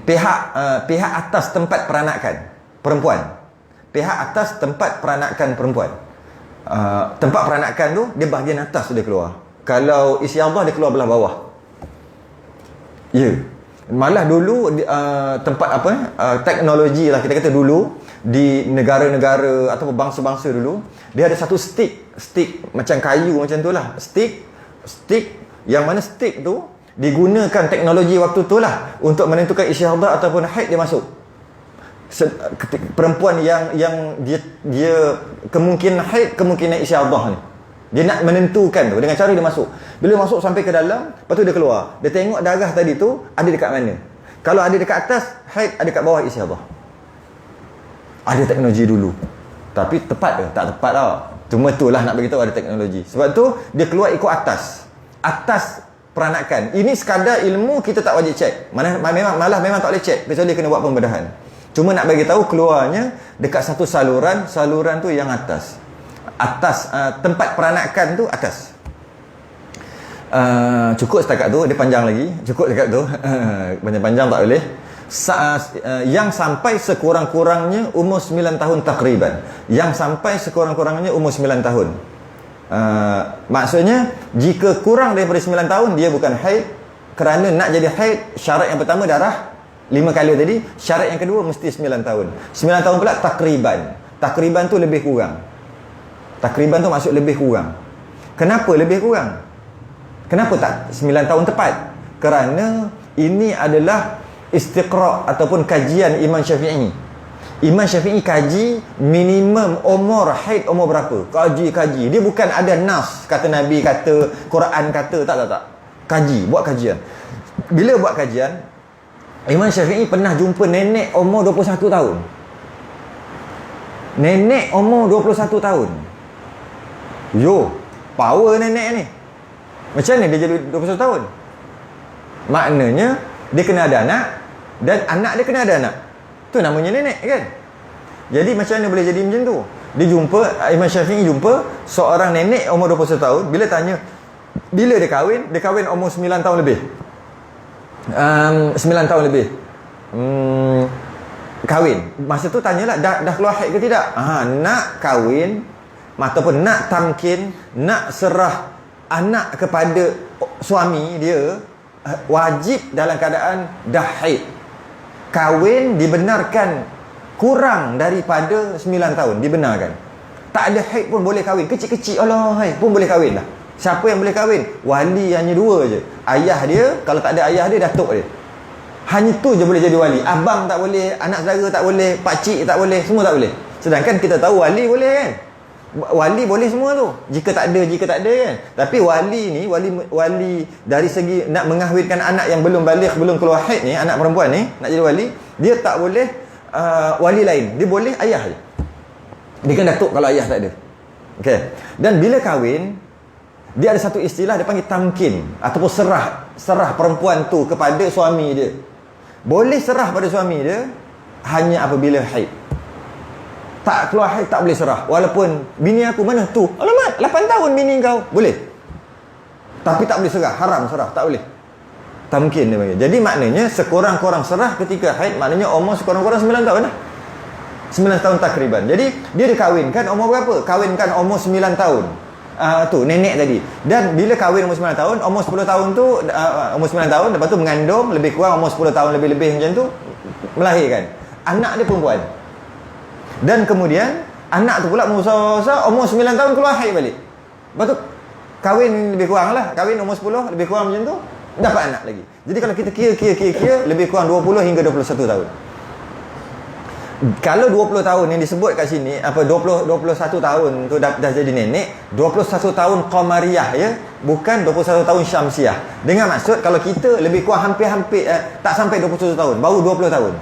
Pihak atas tempat peranakan perempuan. Pihak atas tempat peranakan perempuan. Tempat peranakan tu dia bahagian atas tu dia keluar. Kalau isi Allah dia keluar belah bawah. Ya. Malah dulu tempat teknologi lah kita kata dulu di negara-negara atau bangsa-bangsa dulu, dia ada satu stick macam kayu macam tu lah. Stick yang mana stick tu digunakan teknologi waktu tu lah untuk menentukan isyadah ataupun haid dia masuk. Perempuan yang dia kemungkinan haid, kemungkinan isyadah ni, dia nak menentukan tu dengan cara dia masuk. Bila masuk sampai ke dalam, lepas tu dia keluar, dia tengok darah tadi tu ada dekat mana. Kalau ada dekat atas haid, ada dekat bawah isyadah. Ada teknologi dulu, tapi tepat ke? Tak tepat tau. Cuma tu lah nak beritahu ada teknologi. Sebab tu dia keluar ikut atas peranakan. Ini sekadar ilmu, kita tak wajib cek. Memang tak boleh cek kecuali kena buat pembedahan. Cuma nak bagi tahu keluarnya dekat satu saluran tu yang atas. Tempat peranakan tu atas. Cukup setakat tu, dia panjang lagi. Cukup dekat tu. Panjang-panjang tak boleh. Yang sampai sekurang-kurangnya umur 9 tahun takriban. Yang sampai sekurang-kurangnya umur 9 tahun. Maksudnya jika kurang daripada 9 tahun dia bukan haid. Kerana nak jadi haid, syarat yang pertama darah 5 kali tadi. Syarat yang kedua mesti 9 tahun. 9 tahun pula takriban tu lebih kurang. Takriban tu maksud lebih kurang. Kenapa lebih kurang? Kenapa tak 9 tahun tepat? Kerana ini adalah istiqra' ataupun kajian Imam Syafi'i. Imam Syafi'i kaji minimum umur haid umur berapa. Kaji. Dia bukan ada nas, kata Nabi, kata Quran, kata. Tak. Kaji, buat kajian. Bila buat kajian, Imam Syafi'i pernah jumpa nenek umur 21 tahun. Nenek umur 21 tahun. Yo, power nenek ni. Macam mana dia jadi 21 tahun? Maknanya dia kena ada anak dan anak dia kena ada anak. Tu namanya nenek kan. Jadi macam mana boleh jadi macam tu? Dia jumpa, Imam Syafi'i jumpa seorang nenek umur 21 tahun. Bila tanya bila dia kahwin umur 9 tahun lebih. 9 tahun lebih. Kahwin. Masa tu tanyalah dah keluar haid ke tidak? Nak kahwin ataupun nak tamkin, nak serah anak kepada suami dia, wajib dalam keadaan dah haid. Kahwin dibenarkan kurang daripada 9 tahun, dibenarkan. Tak ada haid pun boleh kahwin. Kecil-kecil Allah hai pun boleh kahwin lah. Siapa yang boleh kahwin? Wali hanya 2 je. Ayah dia, kalau tak ada ayah dia, datuk dia. Hanya tu je boleh jadi wali. Abang tak boleh, anak saudara tak boleh, pakcik tak boleh, semua tak boleh. Sedangkan kita tahu wali boleh kan? Wali boleh semua tu. Jika tak ada kan. Tapi wali ni, wali dari segi nak mengahwinkan anak yang belum baligh, belum keluar haid ni, anak perempuan ni, nak jadi wali, dia tak boleh wali lain. Dia boleh ayah je. Dia kan datuk kalau ayah tak ada. Okey. Dan bila kahwin, dia ada satu istilah dia panggil tamkin ataupun serah perempuan tu kepada suami dia. Boleh serah pada suami dia hanya apabila haid. Tak keluar haid tak boleh serah. Walaupun bini aku mana tu? Alamak, 8 tahun bini kau. Boleh. Tapi tak boleh serah, haram serah, tak boleh. Tamkin dia panggil. Jadi maknanya sekurang-kurang serah ketika haid, maknanya umur sekurang-kurang 9 tahun lah. 9 tahun takriban. Jadi dia dikahwinkan umur berapa? Kahwinkan umur 9 tahun. Tu nenek tadi. Dan bila kahwin umur 9 tahun, umur 10 tahun tu umur 9 tahun, lepas tu mengandung lebih kurang umur 10 tahun lebih-lebih macam tu, melahirkan. Anak dia perempuan. Dan kemudian anak tu pula besar-besar, umur 9 tahun keluar haid balik. Lepas tu kahwin lebih kurang lah, kahwin umur 10 lebih kurang macam tu, dapat anak lagi. Jadi kalau kita kira lebih kurang 20 hingga 21 tahun. Kalau 20 tahun yang disebut kat sini, apa 21 tahun tu dah jadi nenek, 21 tahun Qamariyah ya, bukan 21 tahun Syamsiah. Dengan maksud kalau kita lebih kurang hampir-hampir tak sampai 21 tahun, baru 20 tahun.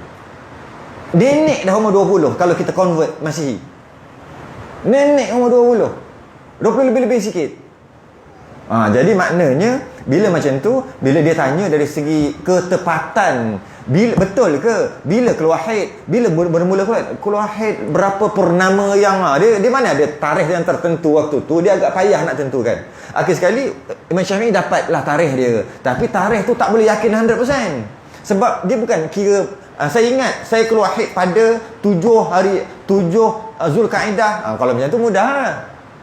Nenek dah umur 20 kalau kita convert Masihi. Nenek umur 20. 20 lebih-lebih sikit. Jadi maknanya bila macam tu, bila dia tanya dari segi ketepatan, bila betul ke bila keluar haid, bila bermula keluar haid, berapa purnama yang dia mana ada tarikh yang tertentu waktu tu, dia agak payah nak tentukan. Akhir sekali Imam Syafi'i dapatlah tarikh dia, tapi tarikh tu tak boleh yakin 100%. Sebab dia bukan kira saya ingat saya keluar haid pada 7 Zulkaidah. Kalau macam tu mudah lah.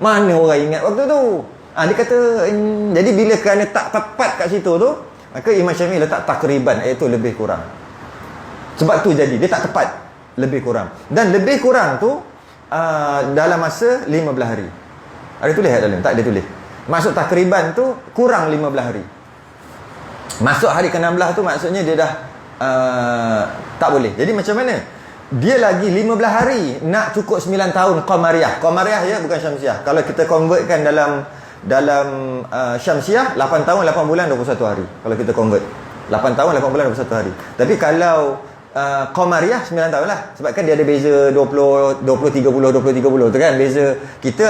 Mana orang ingat waktu tu? Dia kata jadi bila kerana tak tepat kat situ tu, maka Imam Syafi'i letak takriban, iaitu lebih kurang. Sebab tu jadi dia tak tepat, lebih kurang. Dan lebih kurang tu dalam masa 15 hari. Ada tulis kat dalam? Tak ada tulis. Maksud takriban tu kurang 15 hari. Masuk hari ke-16 tu maksudnya dia dah tak boleh. Jadi macam mana? Dia lagi 15 hari nak cukup 9 tahun Qamariyah. Qamariyah ya, bukan Syamsiah. Kalau kita convertkan dalam Syamsiah, 8 tahun 8 bulan 21 hari. Kalau kita convert 8 tahun 8 bulan 21 hari. Tapi kalau Qamariyah 9 tahun lah. Sebab kan dia ada beza 20 30 20 30 tu kan. Beza kita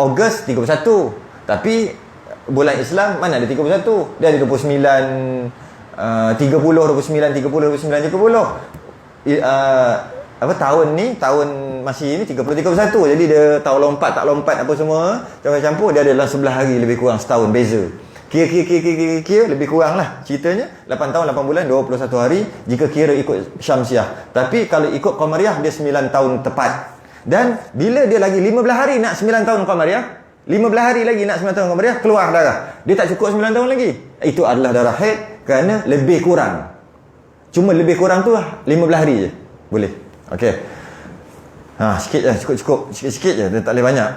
Ogos 31. Tapi bulan Islam mana ada 31? Dia ada 29 30 29 30 29 30. Tahun ni, tahun masih ni 30 31. Jadi dia tahu lompat tak lompat apa semua campur-campur, dia ada dalam 11 hari lebih kurang setahun beza. Kira lebih kurang lah ceritanya 8 tahun 8 bulan 21 hari jika kira ikut Syamsiah. Tapi kalau ikut Qamariyah dia 9 tahun tepat. Dan bila dia lagi 15 hari nak 9 tahun Qamariyah, 15 hari lagi nak 9 tahun Qamariyah, keluar darah. Dia tak cukup 9 tahun lagi. Itu adalah darah haid kerana lebih kurang. Cuma lebih kurang tu 15 hari je. Boleh. Okey. Sikit je, cukup sikit-sikit je, tak boleh banyak.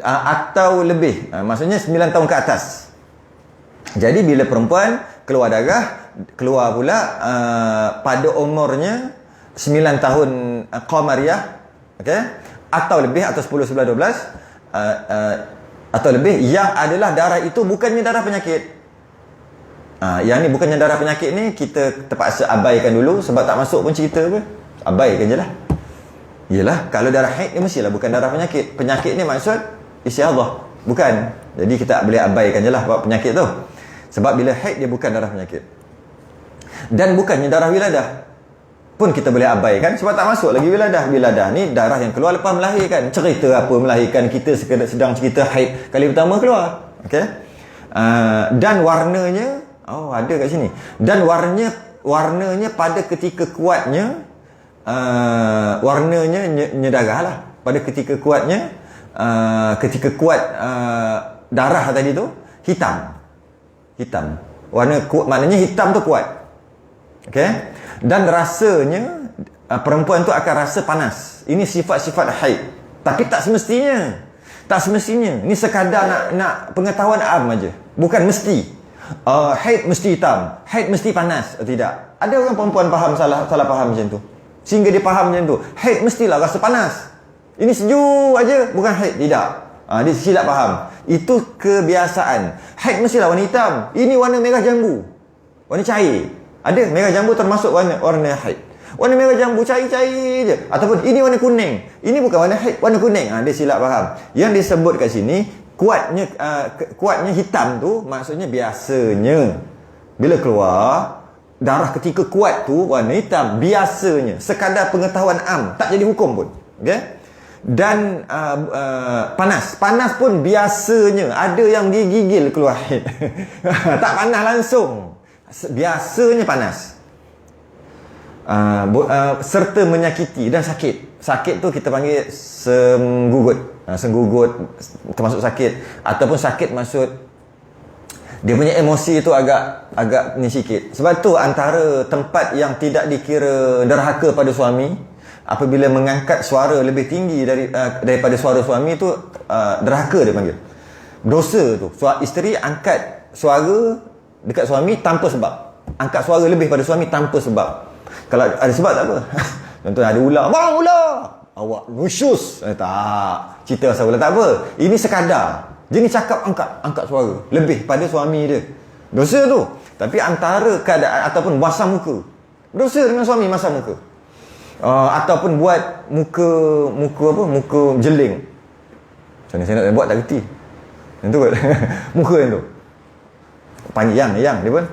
Atau lebih. Maksudnya 9 tahun ke atas. Jadi bila perempuan keluar darah, keluar pula pada umurnya 9 tahun Qamariyah, okey? Atau lebih, atau 10 11 12 atau lebih, yang adalah darah itu bukannya darah penyakit. Yang ni bukannya darah penyakit ni kita terpaksa abaikan dulu sebab tak masuk pun cerita apa. Abaikan je lah. Yelah, kalau darah haid ni mestilah bukan darah penyakit. Penyakit ni maksud istiadah, bukan. Jadi kita boleh abaikan je lah buat penyakit tu. Sebab bila haid dia bukan darah penyakit. Dan bukannya darah wiladah pun kita boleh abaikan sebab tak masuk lagi wiladah. Wiladah ni darah yang keluar lepas melahirkan. Cerita apa melahirkan, kita sedang cerita haid kali pertama keluar. Okey. Dan warnanya ada kat sini. Dan warnanya pada ketika kuatnya warnanya nyedarah lah. Pada ketika kuatnya ketika kuat darah tadi tu hitam. Warna maknanya hitam tu kuat. Okey. Dan rasanya perempuan tu akan rasa panas. Ini sifat-sifat haid. Tapi tak semestinya. Ini sekadar nak pengetahuan am aja. Bukan mesti. Haid mesti hitam, haid mesti panas. Tidak. Ada orang perempuan faham salah faham macam tu. Sehingga dia faham macam tu. Haid mestilah rasa panas. Ini sejuk aja, bukan haid. Tidak. Dia silap faham. Itu kebiasaan. Haid mestilah warna hitam. Ini warna merah jambu. Warna cair. Ada merah jambu termasuk warna haid. Warna merah jambu cair-cair je. Ataupun ini warna kuning. Ini bukan warna haid, warna kuning. Dia silap faham. Yang disebut kat sini kuatnya hitam tu maksudnya biasanya bila keluar darah ketika kuat tu warna hitam, biasanya sekadar pengetahuan am, tak jadi hukum pun. Okey. Dan panas pun biasanya ada yang digigil keluar haid. Tak panas langsung, biasanya panas. Serta menyakiti dan sakit tu kita panggil senggugut termasuk sakit, ataupun sakit maksud dia punya emosi tu agak ni sikit. Sebab tu antara tempat yang tidak dikira derhaka pada suami apabila mengangkat suara lebih tinggi daripada suara suami tu, derhaka dia panggil. Dosa tu. Isteri angkat suara dekat suami tanpa sebab. Angkat suara lebih pada suami tanpa sebab. Kalau ada sebab tak apa. Contohnya ada ular, bang ular, awak nusyus. Tak, cerita pasal ular tak apa. Ini sekadar. Dia ni cakap angkat suara lebih pada suami dia. Dosa tu. Tapi antara keadaan ataupun masam muka. Dosa dengan suami masam muka. Ataupun buat muka jeling. Macam mana saya nak buat tak kerti. Yang tu kot. Muka yang tu. Panjang yang dia pun.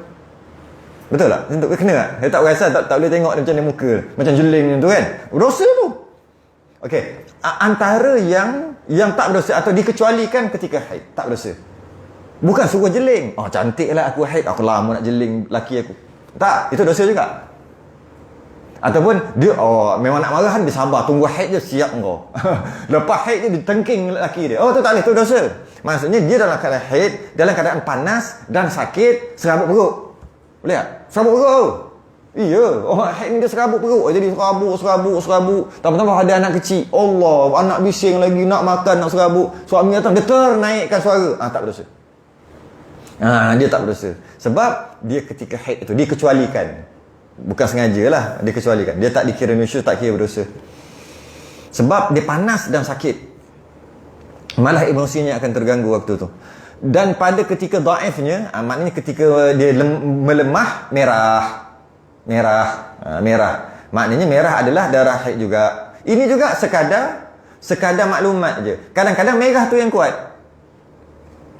Betul tak? Tentu kena tak? Saya tak rasa tak boleh tengok dia macam ni muka. Macam jeling tu kan. Dosa tu. Okey. Antara yang tak berdosa atau dikecualikan ketika haid, tak berdosa. Bukan suruh jeling. Oh cantiklah aku haid, aku lama nak jeling laki aku. Tak, itu dosa juga. Ataupun dia memang nak marah dia sabar, tunggu haid je siap kau. Lepas haid dia ditengking laki dia. Oh tu tak boleh, tu dosa. Maksudnya dia dalam keadaan haid, dalam keadaan panas dan sakit, serabut perut. Boleh tak? Serabut perut. Iya, orang haid ni dia serabut perut. Jadi serabut. Tambah-tambah ada anak kecil. Allah, anak bising lagi, nak makan, nak serabut. Suami datang, dia ternaikkan suara. Tak berdosa. Dia tak berdosa. Sebab dia ketika haid itu, dikecualikan. Bukan sengaja lah, dikecualikan. Dia tak dikira nusyuz, tak kira berdosa. Sebab dia panas dan sakit. Malah emosinya akan terganggu waktu tu. Dan pada ketika dhaifnya, maknanya ketika dia melemah, merah. Maknanya merah adalah darah haid juga. Ini juga sekadar maklumat je. Kadang-kadang merah tu yang kuat.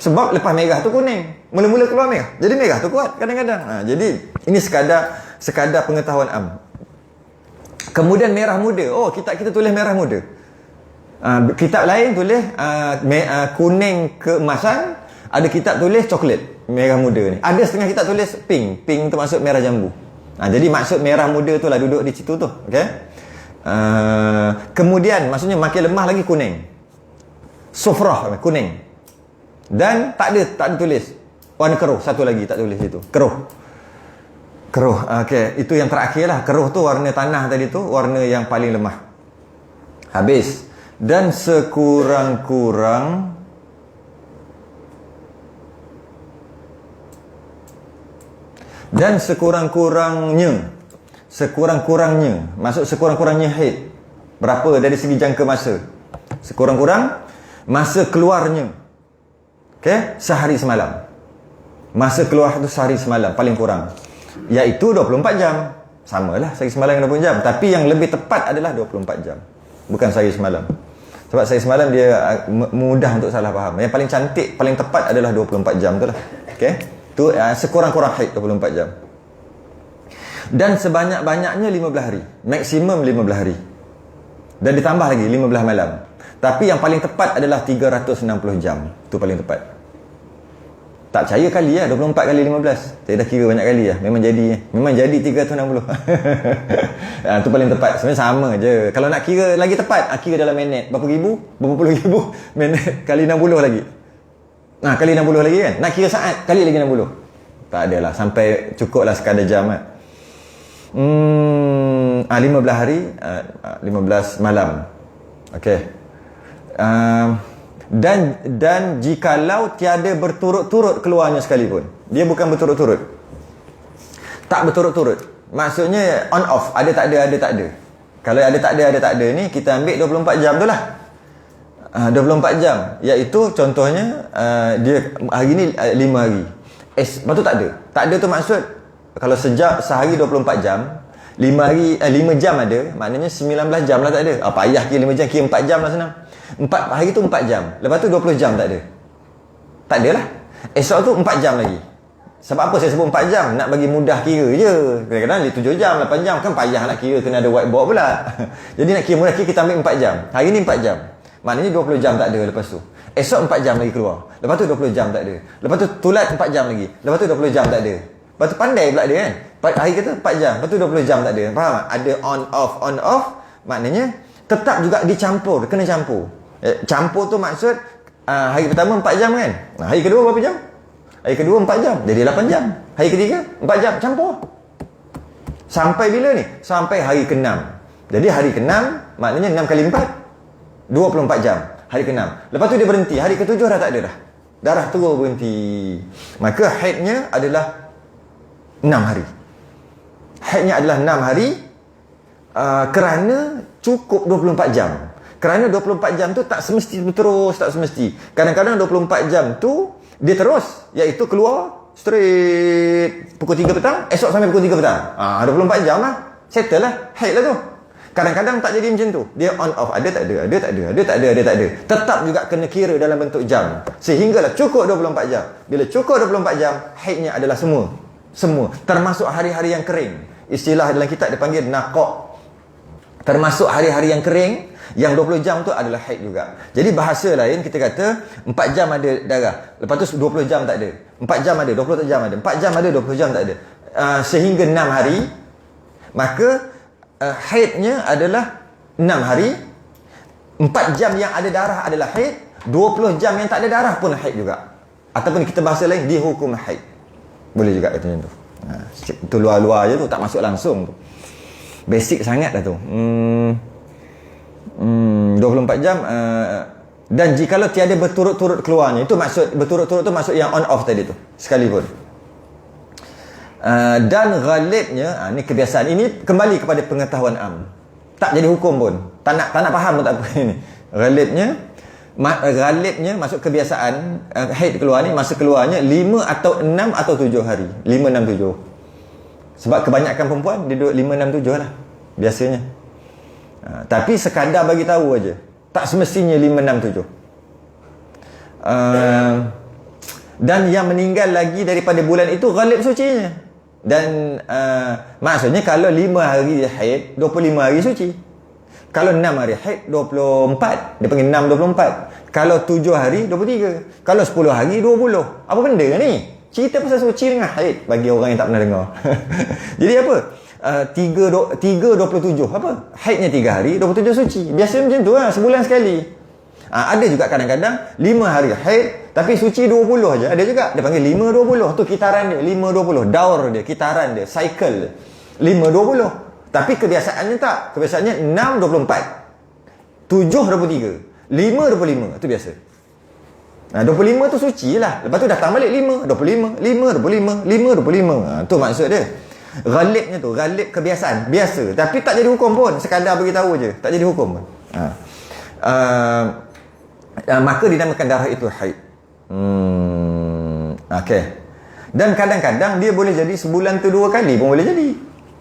Sebab lepas merah tu kuning. Mula-mula keluar merah. Jadi merah tu kuat kadang-kadang. Jadi ini sekadar pengetahuan am. Kemudian merah muda. Oh, kitab kita tulis merah muda. Kitab lain tulis kuning keemasan. Ada kitab tulis coklat, merah muda ni. Ada setengah kitab tulis pink. Pink tu maksud merah jambu. Jadi maksud merah muda tu lah duduk di situ tu. Okay? Kemudian maksudnya makin lemah lagi kuning. Sufrah, kuning. Dan tak ada tulis warna keruh. Satu lagi tak tulis itu. Keruh. Okay. Itu yang terakhir lah. Keruh tu warna tanah tadi tu, warna yang paling lemah. Habis. Dan sekurang-kurangnya maksud sekurang-kurangnya haid berapa dari segi jangka masa, sekurang-kurang masa keluarnya, sehari semalam. Masa keluar tu sehari semalam paling kurang, iaitu 24 jam. Samalah sehari semalam dengan 24 jam, tapi yang lebih tepat adalah 24 jam, bukan sehari semalam. Sebab sehari semalam dia mudah untuk salah faham. Yang paling cantik, paling tepat adalah 24 jam tu lah. Tu sekurang-kurang haid 24 jam. Dan sebanyak-banyaknya 15 hari. Maksimum 15 hari. Dan ditambah lagi 15 malam. Tapi yang paling tepat adalah 360 jam. Itu paling tepat. Tak percaya kali 24 kali 15. Saya dah kira banyak kali Memang jadi 360. Itu paling tepat. Sebenarnya sama je. Kalau nak kira lagi tepat, kira dalam minit. Berapa puluh ribu minit kali 60 lagi. Kali 60 lagi kan. Nak kira saat, kali lagi 60. Tak adalah. Sampai cukup lah sekadar jam 15 hari, 15 malam. Okey. Dan jikalau tiada berturut-turut keluarnya sekalipun. Dia bukan berturut-turut. Tak berturut-turut. Maksudnya on off. Ada tak ada. Kalau ada tak ada ni, kita ambil 24 jam tu lah. 24 jam, iaitu contohnya dia hari ni 5 hari. Lepas tu tak ada tu maksud kalau sehari 24 jam, 5 jam ada, maknanya 19 jam lah tak ada. Payah kira 5 jam, kira 4 jam lah senang. 4 hari tu 4 jam. Lepas tu 20 jam tak ada. Tak ada lah. Esok tu 4 jam lagi. Sebab apa saya sebut 4 jam? Nak bagi mudah kira je. Kadang-kadang 7 jam, 8 jam kan payah nak kira, kena ada whiteboard pula. Jadi nak kira mudah, kita ambil 4 jam. Hari ni 4 jam. Maknanya 20 jam tak ada lepas tu. Esok 4 jam lagi keluar. Lepas tu 20 jam tak ada. Lepas tu tulat 4 jam lagi. Lepas tu 20 jam tak ada. Lepas tu pandai pula dia kan. Hari kata 4 jam. Lepas tu 20 jam tak ada. Faham tak? Ada on off. Maknanya tetap juga dicampur. Kena campur. Campur tu maksud hari pertama 4 jam kan. Hari kedua berapa jam? Hari kedua 4 jam. Jadi 8 jam. Hari ketiga 4 jam. Campur. Sampai bila ni? Sampai hari ke-6. Jadi hari ke-6 maknanya 6 kali 4. 24 jam. Hari ke-6. Lepas tu dia berhenti. Hari ke-7 dah tak ada dah. Darah terus berhenti. Maka haidnya adalah 6 hari. Haidnya adalah 6 hari. kerana cukup 24 jam. Kerana 24 jam tu tak semesti terus, tak semesti. Kadang-kadang 24 jam tu dia terus, iaitu keluar straight pukul 3 petang, esok sampai pukul 3 petang. 24 jam lah. Settle lah. Haid lah tu. Kadang-kadang tak jadi macam tu. Dia on off. Ada tak ada, ada tak ada, ada tak ada, ada tak ada. Tetap juga kena kira dalam bentuk jam. Sehinggalah cukup 24 jam. Bila cukup 24 jam, haidnya adalah semua. Semua. Termasuk hari-hari yang kering. Istilah dalam kitab dipanggil naqaq. Termasuk hari-hari yang kering, yang 20 jam tu adalah haid juga. Jadi bahasa lain kita kata 4 jam ada darah, lepas tu 20 jam tak ada. 4 jam ada, 20 jam ada. 4 jam ada, 20 jam tak ada. Sehingga 6 hari, maka haidnya adalah 6 hari. 4 jam yang ada darah adalah haid, 20 jam yang tak ada darah pun haid juga. Ataupun kita bahasa lain dihukum haid. Boleh juga kata macam tu. Itu luar-luar je tu, tak masuk langsung tu. Basic sangat dah tu. 24 jam dan jikalau tiada berturut-turut keluarnya, itu maksud berturut-turut tu maksud yang on off tadi tu sekalipun. Dan ghalibnya, ni kebiasaan, ini kembali kepada pengetahuan am, tak jadi hukum pun, tak nak faham pun tak apa ini. Ghalibnya maksud kebiasaan, haid keluar ni, masa keluarnya 5 atau 6 atau 7 hari. 5, 6, 7. Sebab kebanyakan perempuan dia duduk 5, 6, 7 lah biasanya. Tapi sekadar bagi tahu aja, tak semestinya 5, 6, 7. Dan yang meninggal lagi daripada bulan itu ghalib sucinya. Dan maksudnya kalau 5 hari haid, 25 hari suci. Kalau 6 hari haid, 24. Dia panggil 6, 24. Kalau 7 hari, 23. Kalau 10 hari, 20. Apa benda ni? Cerita pasal suci dengan haid bagi orang yang tak pernah dengar. Jadi apa? 3, 27. Apa? Haidnya 3 hari, 27 suci. Biasa macam tu lah, sebulan sekali. Ada juga kadang-kadang 5 hari haid, tapi suci 20 aja. Ada juga. Dia panggil 5-20. Tu kitaran dia. 5-20. Daur dia, kitaran dia, cycle dia. 5-20. Tapi kebiasaannya tak. Kebiasaannya 6-24. 7-23. 5-25. Itu biasa. 25 tu suci lah. Lepas tu datang balik 5, 25, 5, 25, 5, 25. Tu maksud dia. Ghalibnya tu, ghalib kebiasaan. Biasa. Tapi tak jadi hukum pun. Sekadar beritahu je. Tak jadi hukum pun. Maka dinamakan darah itu haid. Okay. Dan kadang-kadang dia boleh jadi sebulan tu 2 kali pun boleh jadi.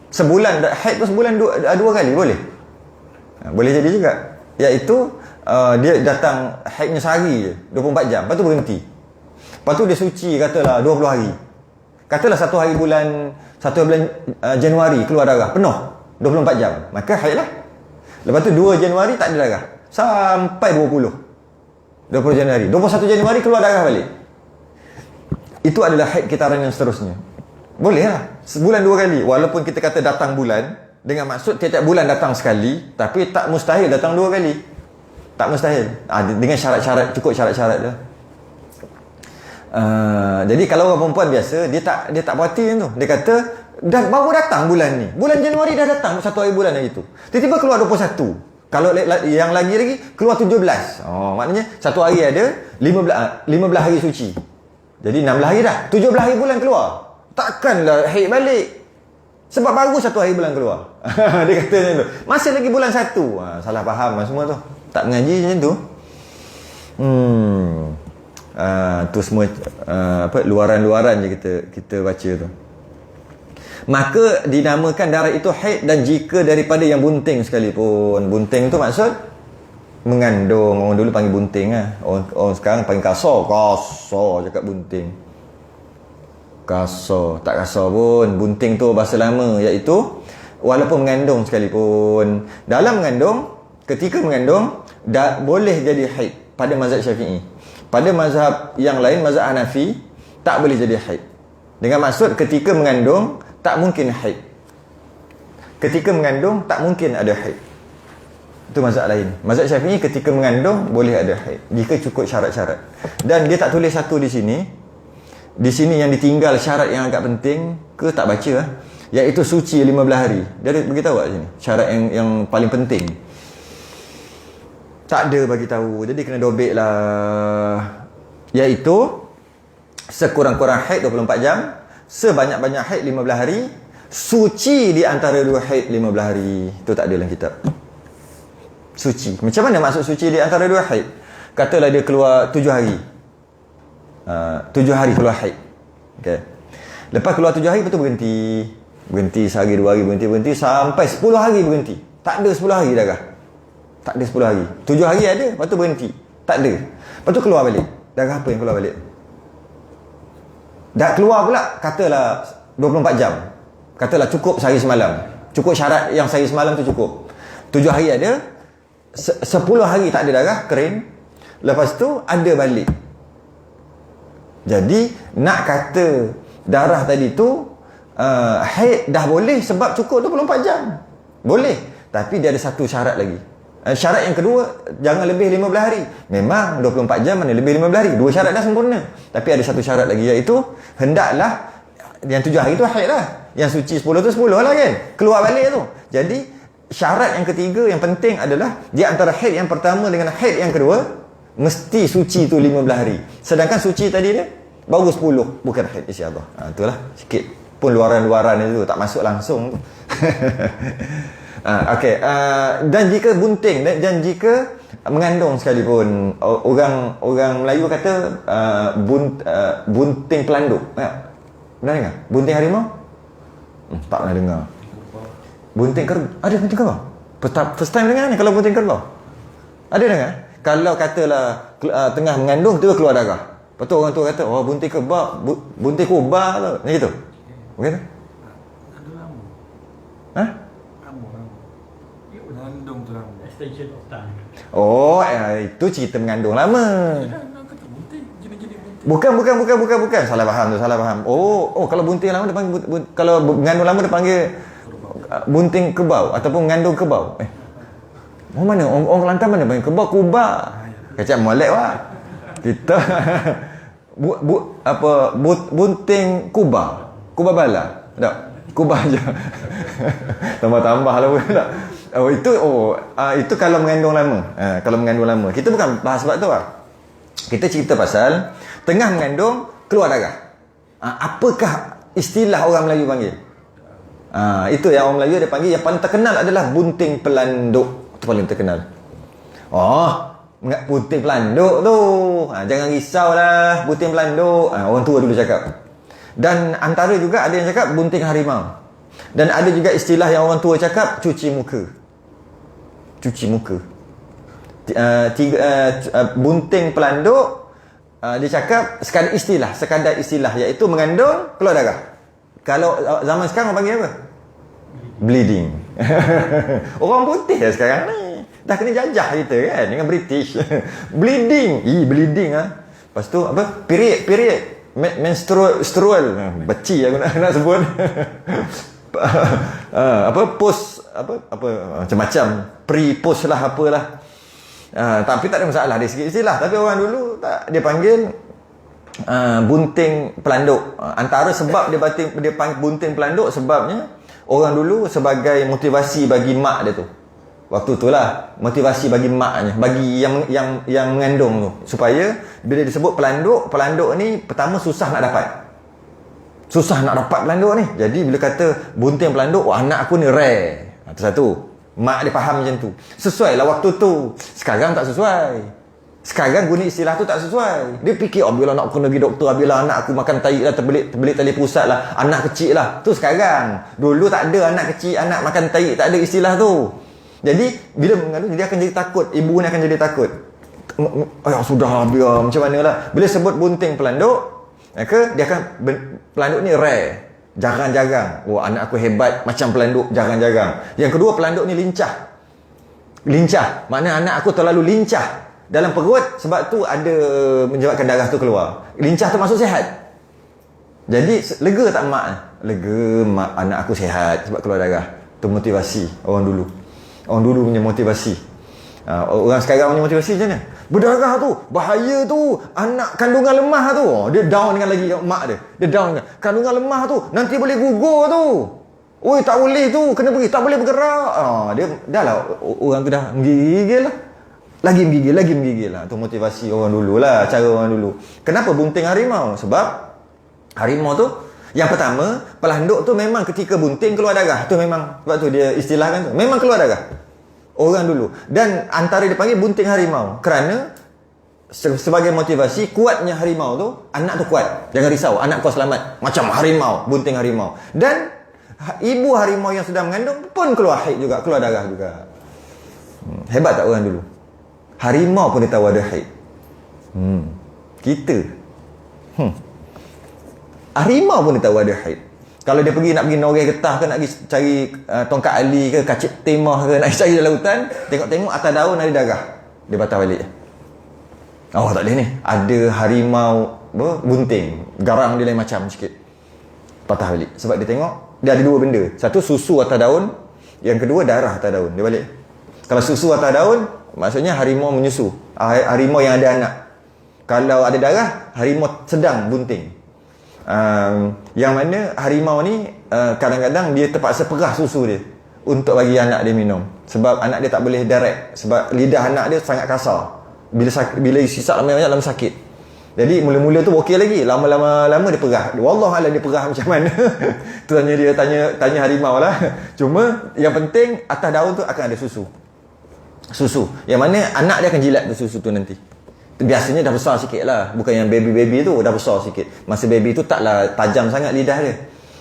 Sebulan, haid tu sebulan 2 kali boleh. Boleh jadi juga. Iaitu dia datang haidnya sehari je, 24 jam, lepas tu berhenti. Lepas tu dia suci katalah 20 hari. Katalah satu bulan Januari keluar darah penuh 24 jam, maka haid lah. Lepas tu 2 Januari tak ada darah sampai 20 Januari, 21 Januari keluar darah balik. Itu adalah haid kitaran yang seterusnya. Boleh lah, sebulan 2 kali. Walaupun kita kata datang bulan, dengan maksud tiap-tiap bulan datang sekali, tapi tak mustahil datang 2 kali. Tak mustahil. Dengan syarat-syarat, cukup syarat-syarat dia. Jadi kalau orang perempuan biasa, dia tak puati tu. Dia kata baru datang bulan ni. Bulan Januari dah datang 1 hari bulan hari tu. Tiba-tiba keluar 21. Kalau yang lagi keluar 17. Maknanya 1 hari ada 15 hari suci. Jadi 16 hari dah. 17 hari bulan keluar. Takkanlah haid balik. Sebab baru 1 hari bulan keluar. Dia kata macam tu. Masih lagi bulan 1. Salah faham semua tu. Tak mengaji macam tu. Tu semua luaran-luaran je kita baca tu. Maka dinamakan darah itu haid, dan jika daripada yang bunting sekalipun. Bunting tu maksud mengandung. Orang dulu panggil bunting lah. Orang sekarang panggil kasar cakap bunting. Kasar, tak kasar pun. Bunting tu bahasa lama, iaitu walaupun mengandung sekalipun. Dalam mengandung, ketika mengandung boleh jadi haid pada mazhab Syafi'i. Pada mazhab yang lain, mazhab Hanafi, tak boleh jadi haid. Dengan maksud ketika mengandung tak mungkin haid. Ketika mengandung tak mungkin ada haid. Itu mazhab lain. Mazhab Syafi'i ketika mengandung boleh ada haid jika cukup syarat-syarat. Dan dia tak tulis satu di sini. Di sini yang ditinggal syarat yang agak penting ke tak baca lah. Iaitu suci 15 hari. Dia beritahu kat sini syarat yang paling penting. Tak ada bagi tahu. Jadi kena dobek lah. Iaitu sekurang-kurang haid 24 jam, sebanyak-banyak haid 15 hari, Suci di antara dua haid 15 hari. Itu tak ada dalam kitab. Suci. Macam mana maksud suci di antara dua haid? Katalah dia keluar 7 hari. 7 hari keluar haid. Okay. Lepas keluar 7 hari, betul berhenti. Berhenti sehari, 2 hari, berhenti sampai 10 hari berhenti. Tak ada 10 hari darah. Tak ada 10 hari. 7 hari ada, lepas tu berhenti. Tak ada. Lepas tu keluar balik. Darah apa yang keluar balik? Dah keluar pula, katalah 24 jam. Katalah cukup sehari semalam. Cukup syarat yang sehari semalam tu cukup. 7 hari ada, 10 hari tak ada darah, kering. Lepas tu ada balik. Jadi nak kata darah tadi tu haid dah boleh sebab cukup 24 jam. Boleh. Tapi dia ada satu syarat lagi. Syarat yang kedua, jangan lebih 15 hari. Memang 24 jam mana lebih 15 hari. Dua syarat dah sempurna. Tapi ada satu syarat lagi, iaitu hendaklah yang 7 hari tu haid lah. Yang suci 10 tu 10 lah kan. Keluar balik tu. Jadi syarat yang ketiga yang penting adalah di antara haid yang pertama dengan haid yang kedua, mesti suci tu 15 hari. Sedangkan suci tadi dia baru 10, bukan haid istiadah. Itulah sikit pun luaran-luaran itu tak masuk langsung tu. Okey, dan jika bunting dan jika mengandung sekalipun, orang Melayu kata bunting pelanduk. Pernah dengar? Bunting harimau? Tak pernah dengar. Bunting kerbau. Ada bunting kerbau? First time dengar ni kalau bunting kerbau. Ada dengar? Kalau katalah tengah mengandung tu keluar darah. Lepas tu orang tu kata, oh bunting kerbau, bunting kubah tu. Macam gitu. Okey tak? Ada lama. Ha? Lama. Mengandung tu lama. Extension of time. Oh, itu cerita mengandung lama. Nak kata bunting, jenis-jenis bunting. Bukan. Salah faham. Oh, kalau bunting lama dia panggil kalau mengandung lama dia panggil bunting kerbau ataupun mengandung kerbau. Oh mana? Orang Kelantan mana panggil kerbau? Kubah. Kacau molek wah. Kita bunting kubah. Kubah bala. Tak. Kubah je. Tambah-tambah lah pun tak. Itu kalau mengandung lama. Kalau mengandung lama. Kita bukan bahas sebab tu lah. Kita cerita pasal tengah mengandung keluar darah. Apakah istilah orang Melayu panggil? Itu yang orang Melayu dia panggil, yang paling terkenal adalah bunting pelanduk. Itu paling terkenal. Bunting pelanduk tu. Jangan risaulah, bunting pelanduk. Orang tua dulu cakap. Dan antara juga ada yang cakap bunting harimau. Dan ada juga istilah yang orang tua cakap cuci muka. Cuci muka. Bunting pelanduk, dia cakap sekadar istilah iaitu mengandung keluar darah. Kalau zaman sekarang orang panggil apa? Bleeding. Orang putih lah sekarang ni. Dah kena jajah kita kan dengan British. Bleeding. Bleeding Lepas tu apa? Period. Menstrual. Beci aku nak sebut. Post macam-macam. Pre-post lah apalah. Tapi tak ada masalah dari segi istilah. Tapi orang dulu dia panggil bunting pelanduk. Antara sebab dia panggil bunting pelanduk, sebabnya orang dulu sebagai motivasi bagi mak dia tu. Waktu tu lah motivasi bagi maknya, bagi yang mengandung tu, supaya bila disebut pelanduk ni pertama susah nak dapat pelanduk ni. Jadi bila kata bunting pelanduk, anak aku ni rare. Itu satu. Mak dia faham macam tu. Sesuai lah waktu tu. Sekarang tak sesuai. Sekarang guna istilah tu tak sesuai. Dia fikir, bila nak kena pergi doktor, bila anak aku makan tahi lah, terbelit tali pusat lah, anak kecil lah. Tu sekarang. Dulu tak ada anak kecil, anak makan tahi, tak ada istilah tu. Jadi bila mengandung, dia akan jadi takut. Ibu ni akan jadi takut. Sudah biar macam mana lah. Bila sebut bunting pelanduk, maka dia akan, pelanduk ni rare, jarang-jarang. Anak aku hebat macam pelanduk, jarang-jarang. Yang kedua, pelanduk ni lincah. Maknanya anak aku terlalu lincah dalam perut, sebab tu ada menyebabkan darah tu keluar. Lincah tu maksud sihat. Jadi lega tak mak? Lega mak, anak aku sihat sebab keluar darah. Tu motivasi orang dulu punya motivasi. Orang sekarang punya motivasi macam mana? Berdarah tu bahaya tu, anak kandungan lemah tu. Dia down dengan lagi mak dia. Dia down dengan kandungan lemah tu, nanti boleh gugur tu. Oi, tak boleh tu, kena pergi, tak boleh bergerak. Dia dah lah, orang tu dah menggigil lah. Lagi menggigil lah. Tu motivasi orang dulu lah, cara orang dulu. Kenapa bunting harimau? Sebab harimau tu Yang pertama, pelanduk tu memang ketika bunting keluar darah. Tu memang, sebab tu dia istilahkan tu. Memang keluar darah. Orang dulu. Dan antara dia panggil bunting harimau. Kerana sebagai motivasi, kuatnya harimau tu, anak tu kuat. Jangan risau, anak kau selamat. Macam harimau, bunting harimau. Dan ibu harimau yang sedang mengandung pun keluar haid juga, keluar darah juga. Hebat tak orang dulu? Harimau pun dia tahu ada haid. Kita harimau pun dia tahu ada haid. Kalau dia nak pergi noreh getah ke, nak pergi cari tongkat ali ke, kacip timah ke, nak cari dalam hutan, tengok-tengok atas daun ada darah, dia patah balik. Oh, tak boleh ni. Ada harimau bunting, garang dia lain macam sikit, patah balik. Sebab dia tengok dia ada dua benda. Satu, susu atas daun. Yang kedua, darah atas daun. Dia balik. Kalau susu atas daun, maksudnya harimau menyusu, harimau yang ada anak. Kalau ada darah, harimau sedang bunting. Yang mana harimau ni kadang-kadang dia terpaksa perah susu dia untuk bagi anak dia minum. Sebab anak dia tak boleh direct. Sebab lidah anak dia sangat kasar. Bila sisak banyak lama sakit. Jadi mula-mula tu okey lagi, lama-lama dia perah. Wallahualam dia perah macam mana. Tu tanya harimau lah. Cuma yang penting atas daun tu akan ada susu. Yang mana anak dia akan jilat tu susu tu nanti. Biasanya dah besar sikit lah. Bukan yang baby tu dah besar sikit. Masa baby tu taklah tajam sangat lidah dia.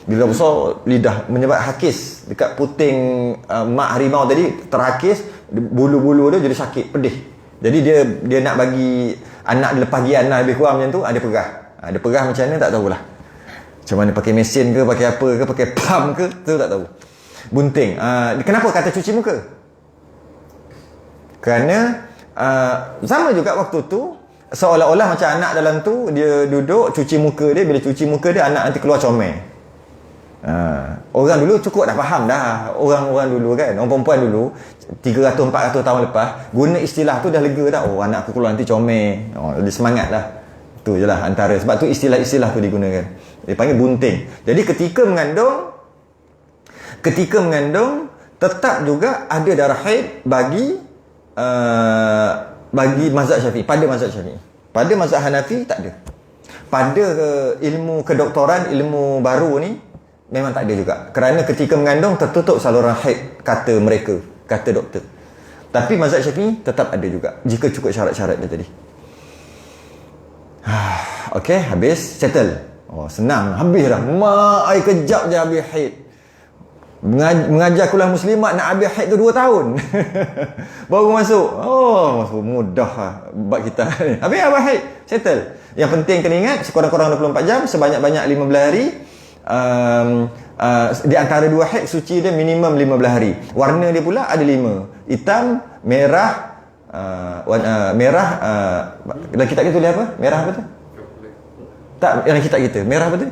Bila besar, lidah menyebab hakis dekat puting mak harimau tadi terhakis, bulu-bulu dia jadi sakit, pedih. Jadi dia nak bagi anak dia lepas gian lah, lebih kurang macam tu, dia perah. Dia perah macam mana tak tahulah. Macam mana, pakai mesin ke, pakai apa ke, pakai pump ke, tu tak tahu. Bunting. Kenapa kata cuci muka? Kerana sama juga waktu tu, seolah-olah macam anak dalam tu, dia duduk cuci muka dia. Bila cuci muka dia, anak nanti keluar comel. Orang dulu cukup dah faham dah. Orang-orang dulu kan, orang perempuan dulu 300-400 tahun lepas, guna istilah tu dah lega dah. Oh, anak aku keluar nanti comel. Dia semangat lah. Tu je lah antara. Sebab tu istilah-istilah tu digunakan. Dia panggil bunting. Jadi ketika mengandung tetap juga ada darah haid bagi mazhab Syafi'i. Pada mazhab Syafi'i. Pada mazhab Hanafi tak ada. Pada ilmu kedoktoran, ilmu baru ni memang tak ada juga. Kerana ketika mengandung tertutup saluran haid, kata mereka, kata doktor. Tapi mazhab Syafi'i tetap ada juga, jika cukup syarat-syarat dia tadi. Okey, habis, settle. Oh, senang, habis dah. Mak ai kejap je habis haid. Mengajar kuliah muslimat nak habis haid tu 2 tahun. Baru masuk. Oh, mudah lah bab kita ni. Habis haid, settle. Yang penting kena ingat, sekurang-kurang 24 jam, sebanyak-banyak 15 hari. Di antara 2 haid, suci dia minimum 15 hari. Warna dia pula ada 5. Hitam, merah, merah, dalam kitab kita tulis apa? Merah apa tu? Tak, dalam kitab kita. Merah apa tu?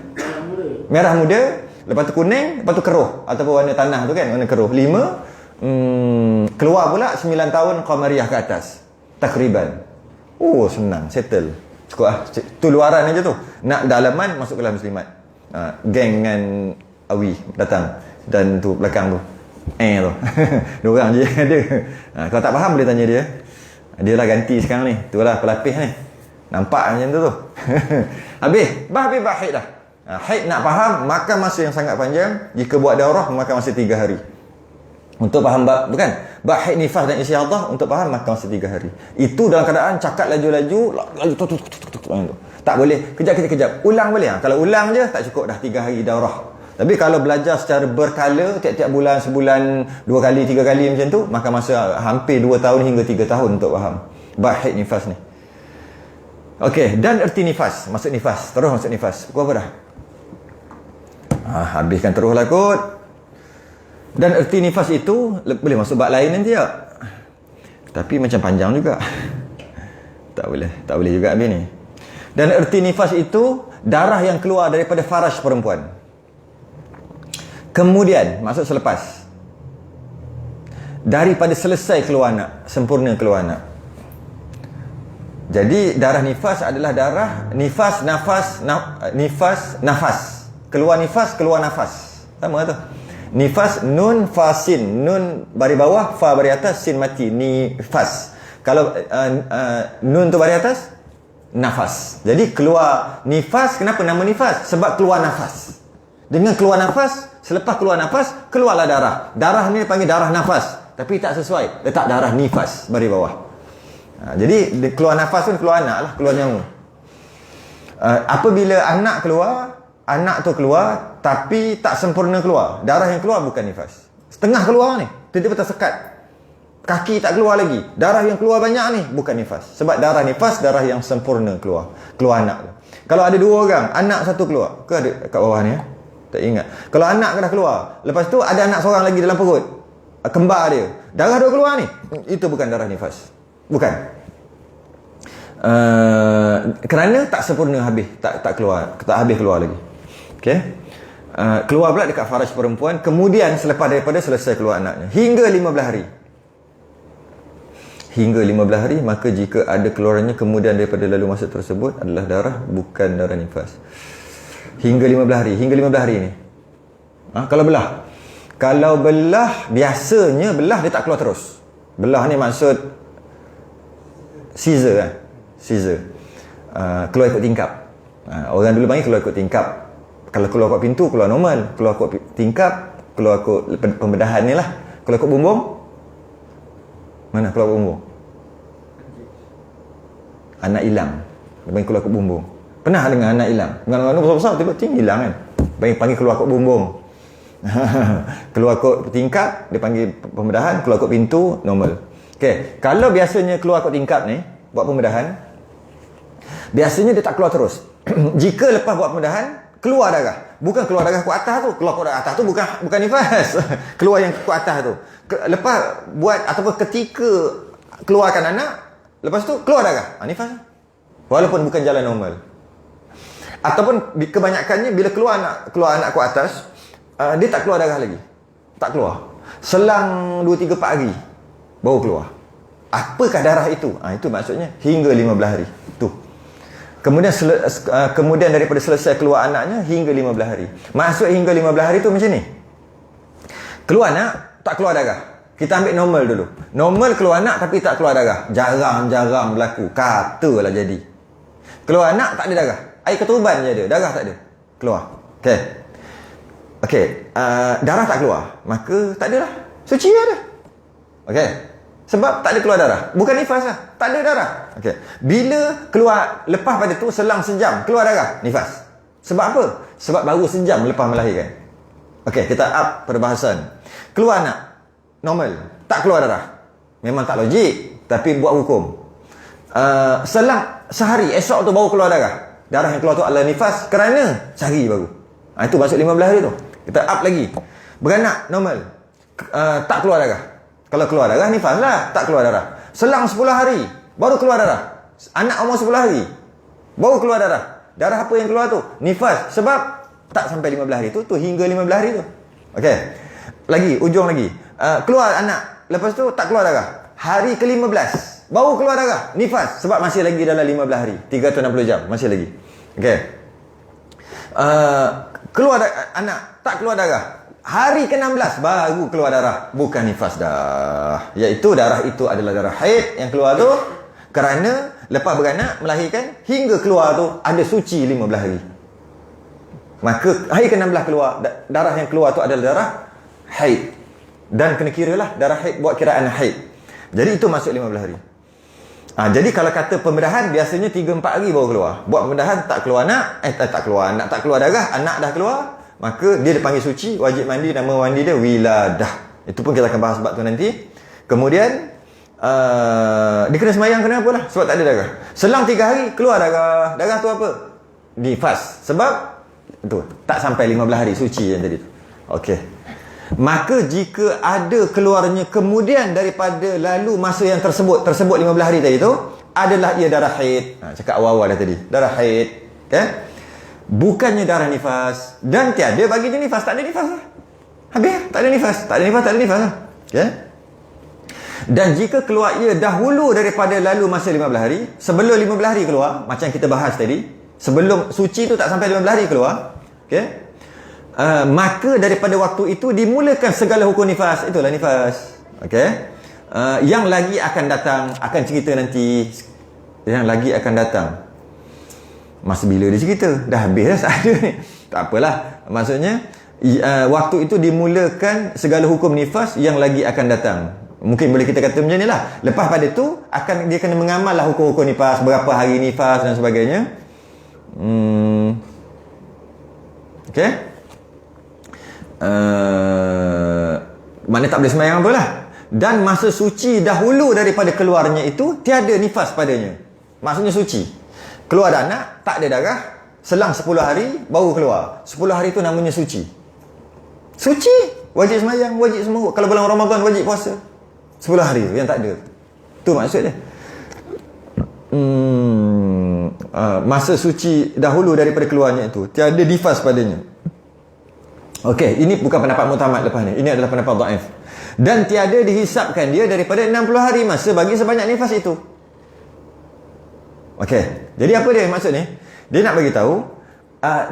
Merah muda. Lepas tu kuning, lepas tu keruh. Ataupun warna tanah tu kan, warna keruh. 5, keluar pula 9 tahun Qamariyah ke atas. Takriban. Oh, senang, settle. Cukup lah. Tu luaran aja tu. Nak dalaman, masuk kelas muslimat. Geng dengan Awi datang. Dan tu belakang tu tu diorang je ada. Kalau tak faham boleh tanya dia. Dia lah ganti sekarang ni. Tu lah pelapis ni. Nampak macam tu Habis haid dah. Haid nak faham, makan masa yang sangat panjang. Jika buat daurah, makan masa 3 hari. Untuk faham bukan? Bab haid nifas dan istihadah, untuk faham makan masa 3 hari. Itu dalam keadaan cakap laju-laju tak boleh kejap. Ulang boleh. Kalau ulang je tak cukup dah 3 hari daurah. Tapi kalau belajar secara berkala, tiap-tiap bulan, sebulan 2 kali, 3 kali macam tu, makan masa hampir 2 tahun hingga 3 tahun untuk faham bab haid nifas ni. Okey, dan erti nifas, masuk nifas. Terus masuk nifas. Pukul apa dah? Habiskan teruslah kot. Dan erti nifas itu boleh masuk bab lain nanti tak? Tapi macam panjang juga. Tak boleh juga habis ni. Dan erti nifas itu darah yang keluar daripada faraj perempuan. Kemudian masuk selepas daripada selesai keluar anak, sempurna keluar anak. Jadi darah nifas adalah darah nifas, nafas. Keluar nifas, keluar nafas. Sama tu. Nifas, nun, fasin. Nun baris bawah, fa baris atas, sin mati. Nifas. Kalau nun tu baris atas, nafas. Jadi keluar nifas. Kenapa nama nifas? Sebab keluar nafas. Dengan keluar nafas, selepas keluar nafas, keluarlah darah. Darah ni panggil darah nafas. Tapi tak sesuai. Letak darah nifas baris bawah. Jadi keluar nafas pun keluar anak lah, keluar nyawa. Apabila anak tu keluar tapi tak sempurna keluar. Darah yang keluar bukan nifas. Setengah keluar ni, tiba-tiba tersekat. Kaki tak keluar lagi. Darah yang keluar banyak ni bukan nifas. Sebab darah nifas, darah yang sempurna keluar anak tu. Kalau ada 2 orang, anak satu keluar. Ke ada kat bawah ni ya? Tak ingat. Kalau anak dah keluar, lepas tu ada anak seorang lagi dalam perut, kembar dia, darah 2 keluar ni, itu bukan darah nifas. Bukan. Kerana tak sempurna habis, tak habis keluar lagi. Okey. Keluar pula dekat faraj perempuan, kemudian selepas daripada selesai keluar anaknya hingga 15 hari. Hingga 15 hari, maka jika ada keluarannya kemudian daripada lalu masa tersebut adalah darah, bukan darah nifas. Hingga 15 hari. Hingga 15 hari ni. Kalau belah, biasanya belah dia tak keluar terus. Belah ni maksud scissor kan? Scissor. Keluar ikut tingkap. Orang dulu panggil keluar ikut tingkap. Kalau keluar ikut pintu, keluar normal. Keluar ikut tingkap, keluar ikut pembedahan ni lah. Keluar ikut bumbung. Mana keluar ikut bumbung? Anak hilang. Dia panggil keluar ikut bumbung. Pernah dengar anak hilang? Dengan besar-besar tiba-tiba hilang kan? Panggil keluar kot bumbung. Keluar kot tingkap, dia panggil pembedahan. Keluar kot pintu, normal. Okey, kalau biasanya keluar kot tingkap ni, buat pembedahan, biasanya dia tak keluar terus. Jika lepas buat pembedahan, keluar darah. Bukan keluar darah kot atas tu. Keluar kot atas tu bukan nifas. Keluar yang kot atas tu. Lepas buat ataupun ketika keluarkan anak, lepas tu keluar darah. Nifas. Walaupun bukan jalan normal. Ataupun kebanyakannya bila keluar anak ke atas, dia tak keluar darah lagi. Tak keluar. Selang 2-3-4 hari baru keluar. Apakah darah itu? Itu maksudnya hingga 15 hari. Tu. Kemudian daripada selesai keluar anaknya hingga 15 hari. Maksud hingga 15 hari tu macam ni. Keluar anak, tak keluar darah. Kita ambil normal dulu. Normal keluar anak tapi tak keluar darah. Jarang-jarang berlaku. Katalah jadi. Keluar anak tak ada darah. Air ketuban je ada, darah tak ada keluar. Okey, darah tak keluar, maka tak adalah, suci ada. Okey, sebab tak ada keluar darah, bukan nifas lah, tak ada darah. Okey, bila keluar lepas pada tu selang sejam keluar darah, nifas. Sebab apa? Sebab baru sejam lepas melahirkan. Okey, kita up perbahasan. Keluar anak normal, tak keluar darah, memang tak logik, tapi buat hukum. Selang sehari, esok tu baru keluar darah. Darah yang keluar tu adalah nifas kerana sehari baru. Itu maksud 15 hari tu. Kita up lagi. Beranak normal. Tak keluar darah. Kalau keluar darah nifas lah, tak keluar darah. Selang 10 hari baru keluar darah. Anak umur 10 hari baru keluar darah. Darah apa yang keluar tu? Nifas. Sebab tak sampai 15 hari tu hingga 15 hari tu. Okey. Lagi, ujung lagi. Keluar anak, lepas tu tak keluar darah. Hari ke-15 baru keluar darah, nifas. Sebab masih lagi dalam 15 hari, 360 jam, masih lagi. Okey. Keluar anak, tak keluar darah. Hari ke-16 baru keluar darah, bukan nifas dah. Iaitu darah itu adalah darah haid yang keluar tu kerana lepas beranak, melahirkan, hingga keluar tu ada suci 15 hari. Maka hari ke-16 keluar, darah yang keluar tu adalah darah haid. Dan kena kiralah darah haid buat kiraan haid. Jadi itu masuk 15 hari. Jadi kalau kata pembedahan, biasanya 3-4 hari baru keluar. Buat pembedahan, tak keluar anak, tak keluar darah, anak dah keluar, maka dia dipanggil suci, wajib mandi, nama mandi dia wiladah. Itu pun kita akan bahas sebab tu nanti. Kemudian dia kena semayang, kenapa lah? Sebab tak ada darah. Selang 3 hari keluar darah. Darah tu apa? Nifas. Sebab tu tak sampai 15 hari suci yang tadi tu. Okey. Maka jika ada keluarnya kemudian daripada lalu masa yang tersebut 15 hari tadi tu, adalah ia darah haid. Cakap awal-awal dah tadi, darah haid, kan? Bukannya darah nifas. Dan tiada bagi dia nifas, tak ada nifas lah. Habis, tak ada nifas, tak ada lah. Okay? Dan jika keluar ia dahulu daripada lalu masa 15 hari, sebelum 15 hari keluar, macam kita bahas tadi, sebelum suci tu tak sampai 15 hari keluar, okay? Maka daripada waktu itu dimulakan segala hukum nifas. Itulah nifas. Okey. Yang lagi akan datang, akan cerita nanti. Yang lagi akan datang. Masa bila dia cerita? Dah habis dah, tak ada ni. Tak apalah. Maksudnya waktu itu dimulakan segala hukum nifas yang lagi akan datang. Mungkin boleh kita kata macam ni lah. Lepas pada tu dia kena mengamal lah hukum-hukum nifas, berapa hari nifas dan sebagainya. Okey. Maknanya tak boleh sembahyang apa lah. Dan masa suci dahulu daripada keluarnya itu tiada nifas padanya. Maksudnya suci. Keluar dah anak, tak ada darah, selang 10 hari baru keluar. 10 hari tu namanya suci. Suci, wajib sembahyang, wajib semua. Kalau bulan Ramadan wajib puasa. 10 hari tu yang tak ada. Tu maksud dia. Masa suci dahulu daripada keluarnya itu tiada nifas padanya. Okey, ini bukan pendapat muktamad lepas ni. Ini adalah pendapat dhaif. Dan tiada dihisapkan dia daripada 60 hari masa bagi sebanyak nifas itu. Okey, jadi apa dia maksud ni? Dia nak bagi tahu,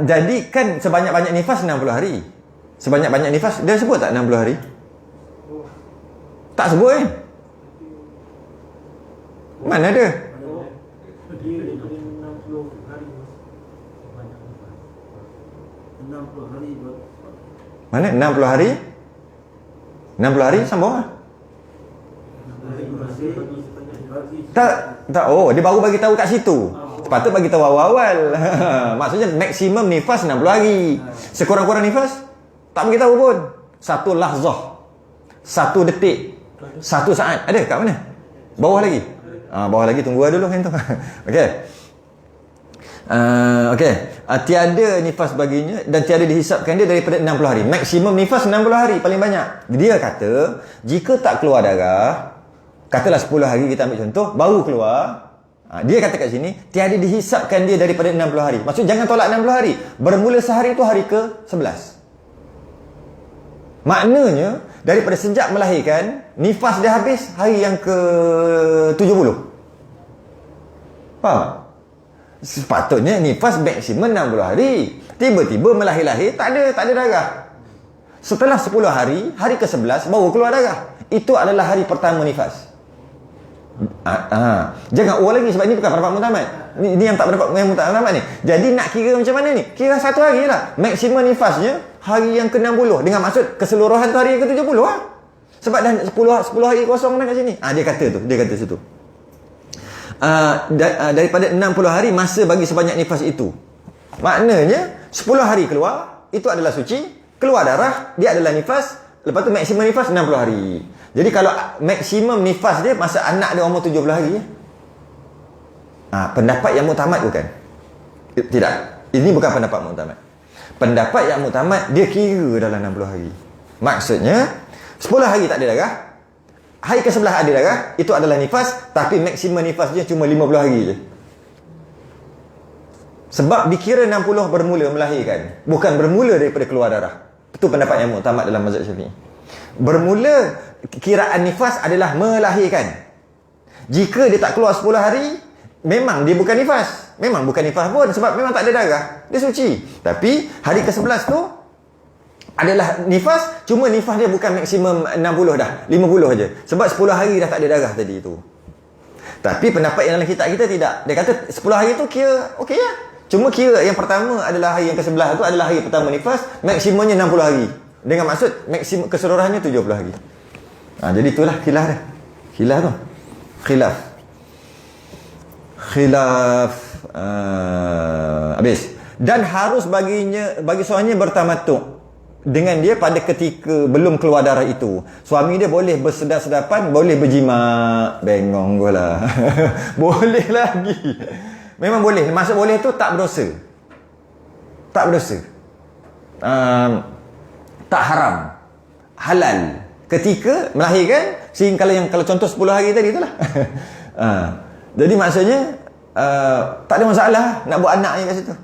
jadi kan sebanyak-banyak nifas 60 hari. Sebanyak-banyak nifas, dia sebut tak 60 hari? Tak sebut Mana ada? Mana 60 hari? 60 hari sambung lah. Tak. Oh, dia baru bagi tahu kat situ. Sepatut bagi tahu awal-awal. Maksudnya maksimum nifas 60 hari. Sekurang-kurang nifas tak bagi tahu pun. Satu lahzah, 1 detik, 1 saat. Ada kat mana? Bawah lagi. Bawah lagi, tunggu dulu kan tu. Okey. Tiada nifas baginya dan tiada dihisapkan dia daripada 60 hari. Maksimum nifas 60 hari paling banyak. Dia kata, jika tak keluar darah, katalah 10 hari kita ambil contoh, baru keluar. Dia kata kat sini, tiada dihisapkan dia daripada 60 hari. Maksud jangan tolak 60 hari. Bermula sehari tu hari ke-11. Maknanya, daripada sejak melahirkan, nifas dia habis hari yang ke-70. Faham? Sepatutnya nifas maksimum 60 hari. Tiba-tiba melahir-lahir tak ada darah. Setelah 10 hari, hari ke-11 baru keluar darah. Itu adalah hari pertama nifas. Jangan lagi sebab ini bukan pendapat muktamad. Ini yang tak pendapat yang muktamad ni. Jadi nak kira macam mana ni? Kira 1 hari lah. Maksimum nifasnya hari yang ke-60 dengan maksud keseluruhan tu hari yang ke-70 lah. Sebab dah 10 hari kosong dah kat sini. Dia kata situ. Daripada 60 hari masa bagi sebanyak nifas itu. Maknanya 10 hari keluar, itu adalah suci. Keluar darah, dia adalah nifas. Lepas tu maksimum nifas 60 hari. Jadi kalau maksimum nifas dia masa anak dia umur 70 hari. Pendapat yang muktamad bukan? Tidak. Ini bukan pendapat muktamad. Pendapat yang muktamad dia kira dalam 60 hari. Maksudnya 10 hari tak ada darah. Hari ke-11 ada darah, itu adalah nifas, tapi maksimum nifasnya cuma 50 hari je. Sebab dikira 60 bermula melahirkan, bukan bermula daripada keluar darah. Itu pendapat yang muktamad dalam mazhab Syafi'i. Bermula kiraan nifas adalah melahirkan. Jika dia tak keluar 10 hari, memang dia bukan nifas. Memang bukan nifas pun sebab memang tak ada darah. Dia suci. Tapi hari ke-11 tu adalah nifas, cuma nifas dia bukan maksimum 60 dah, 50 aja. Sebab 10 hari dah tak ada darah tadi tu. Tapi pendapat yang dalam kitab kita tidak. Dia kata 10 hari tu kira okey lah. Cuma kira yang pertama adalah hari yang ke-11 tu adalah hari pertama nifas, maksimumnya 60 hari. Dengan maksud maksimum keseluruhannya 70 hari. Jadi itulah khilaf dia. Khilaf tu. Khilaf habis. Dan harus bagi suaminya bertamatuk dengan dia pada ketika belum keluar darah itu. Suami dia boleh bersedap-sedapan, boleh berjima. Bengong gue lah. Boleh lagi. Memang boleh. Maksud boleh tu tak berdosa. Tak berdosa. Tak haram. Halal. Ketika melahirkan, sehingga kalau contoh 10 hari tadi itulah. Jadi maksudnya tak ada masalah nak buat anak ni kat situ.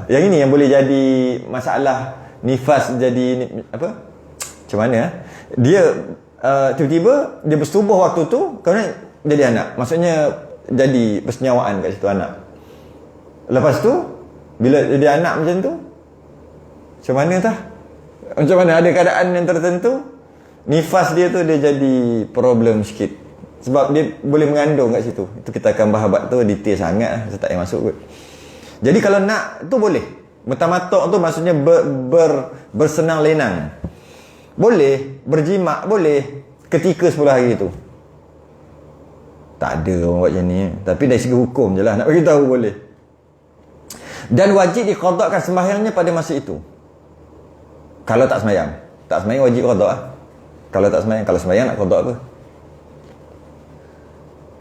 Yang ini yang boleh jadi masalah nifas jadi apa? Macam mana? Dia tiba-tiba dia bersetubuh waktu tu kerana jadi anak. Maksudnya jadi persenyawaan kat situ anak. Lepas tu bila jadi anak macam tu, macam mana tah? Macam mana ada keadaan yang tertentu nifas dia tu dia jadi problem sikit. Sebab dia boleh mengandung kat situ. Itu kita akan bahas tu detail sangat lah. Saya tak payah masuk kot. Jadi kalau nak tu boleh. Mutamatuk tu maksudnya bersenang lenang. Boleh. Berjimak boleh. Ketika 10 hari tu. Tak ada orang buat macam ni. Tapi dari segi hukum je lah. Nak beritahu boleh. Dan wajib diqadakkan sembahyangnya pada masa itu. Kalau tak sembahyang. Tak sembahyang wajib qadak lah. Kalau tak sembahyang. Kalau sembahyang nak qadak apa?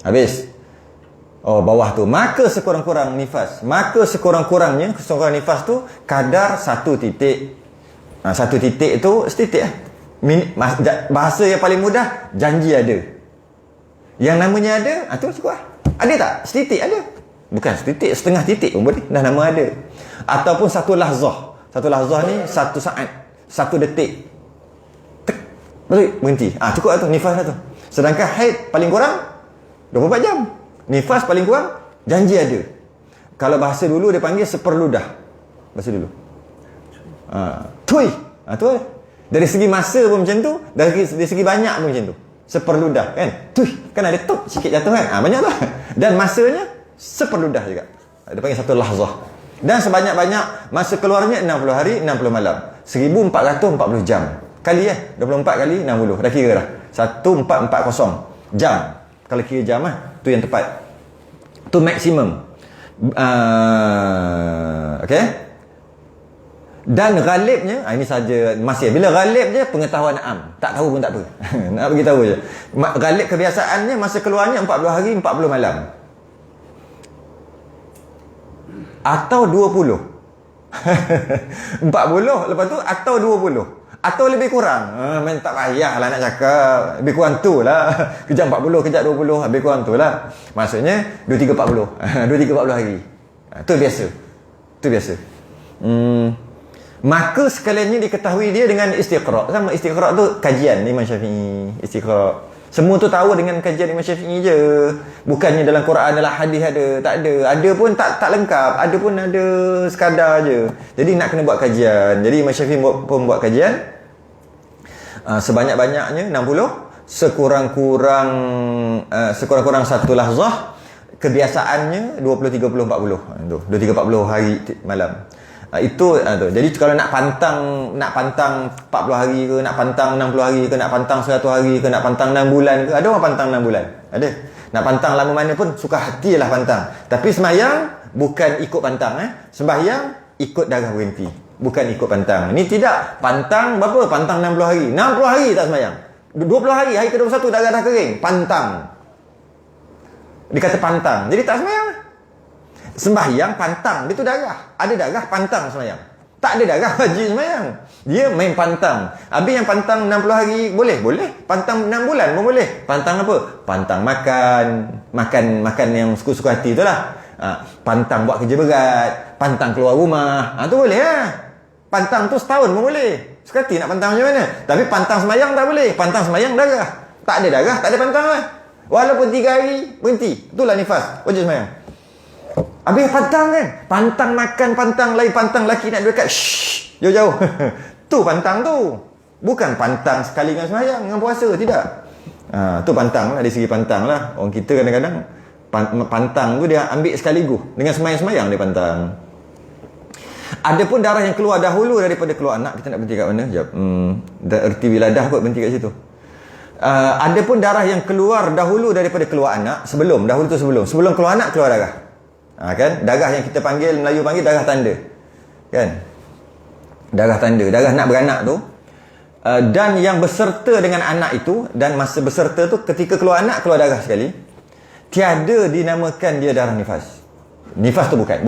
Habis. Oh, bawah tu. Maka sekurang-kurang nifas. Maka sekurang-kurangnya, nifas tu kadar 1 titik. 1 titik tu, setitik lah. Bahasa yang paling mudah, janji ada. Yang namanya ada, tu cukup lah. Ada tak? Setitik ada. Bukan setitik, setengah titik pun boleh. Dah nama ada. Ataupun 1 lahzah. 1 lahzah ni 1 saat. 1 detik. Tek. Berhenti. Cukup lah tu. Nifas lah tu. Sedangkan haid paling kurang 24 jam. Nifas paling kurang janji ada. Kalau bahasa dulu dia panggil seperludah. Bahasa dulu. Tui. Tu lah. Dari segi masa pun macam tu, dari segi banyak pun macam tu. Seperludah kan. Tui. Kan ada tuk sikit jatuh kan. Banyak tu. Dan masanya seperludah juga. Dia panggil 1 lahzah. Dan sebanyak-banyak masa keluarnya 60 hari 60 malam. 1440 jam. Kali 24 kali 60. Dah kira dah. 1440 jam. Kalau kira jam tu yang tepat. Tu maksimum. Okey. Dan ghalibnya, ini saja masih. Bila ghalib je pengetahuan am. Tak tahu pun tak apa. Nak bagi tahu je. Ghalib kebiasaannya masa keluarnya 40 hari 40 malam. Atau 20. 40 lepas tu atau 20. Atau lebih kurang. Main tak payahlah nak cakap. Lebih kurang tu lah. Kejap 40, kejap 20. Lebih kurang tu lah. Maksudnya 23-40. 23-40 hari. Itu biasa. Itu biasa. Maka sekaliannya diketahui dia dengan istiqra'. Sama istiqra' tu kajian Imam Syafi'i. Istiqra'. Semua tu tahu dengan kajian Imam Syafi'i je. Bukannya dalam Quran, dalam hadis ada. Tak ada. Ada pun tak lengkap. Ada pun ada sekadar je. Jadi nak kena buat kajian. Jadi Imam Syafi'i pun buat kajian. Sebanyak-banyaknya 60. Sekurang-kurang 1 lahzah. Kebiasaannya 20, 30, 40. 23, 40 hari malam. Itu tu. Jadi kalau nak pantang 40 hari ke, nak pantang 60 hari ke, nak pantang 100 hari ke, nak pantang 6 bulan ke, ada orang pantang 6 bulan. Ada. Nak pantang lama mana pun suka hatilah pantang. Tapi sembahyang bukan ikut pantang Sembahyang ikut darah berhenti. Bukan ikut pantang. Ini tidak pantang berapa? Pantang 60 hari. 60 hari tak sembahyang. 20 hari, hari ke-21 darah dah kering. Pantang. Dikata pantang. Jadi tak sembahyang. Sembahyang pantang, dia tu darah. Ada darah pantang sembahyang. Tak ada darah wajib sembahyang. Dia main pantang. Habis yang pantang 60 hari boleh? Boleh. Pantang 6 bulan pun boleh. Pantang apa? Pantang makan yang suka-suka hati tu lah. Pantang buat kerja berat, pantang keluar rumah. Tu boleh lah. Pantang tu setahun pun boleh. Suka hati nak pantang macam mana. Tapi pantang sembahyang tak boleh. Pantang sembahyang darah. Tak ada darah, tak ada pantang lah. Walaupun 3 hari berhenti. Itulah nifas. Wajib sembahyang. Habis pantang kan. Pantang makan, pantang lain, pantang laki nak dekat. Shhh, jauh-jauh. Tu pantang tu. Bukan pantang sekali dengan sembahyang, dengan puasa. Tidak. Tu pantang lah. Dari segi pantang lah. Orang kita kadang-kadang pantang tu dia ambil sekaligus. Dengan sembahyang-sembahyang dia pantang. Adapun darah yang keluar dahulu daripada keluar anak. Kita nak berhenti kat mana? Sekejap. Erti wiladah kot berhenti kat situ. Adapun darah yang keluar dahulu daripada keluar anak. Sebelum keluar anak keluar darah. Kan? Darah yang kita panggil, Melayu panggil darah tanda. Kan? Darah tanda, darah nak beranak tu. Dan yang berserta dengan anak itu, dan masa berserta tu ketika keluar anak, keluar darah sekali. Tiada dinamakan dia darah nifas. Nifas tu bukan.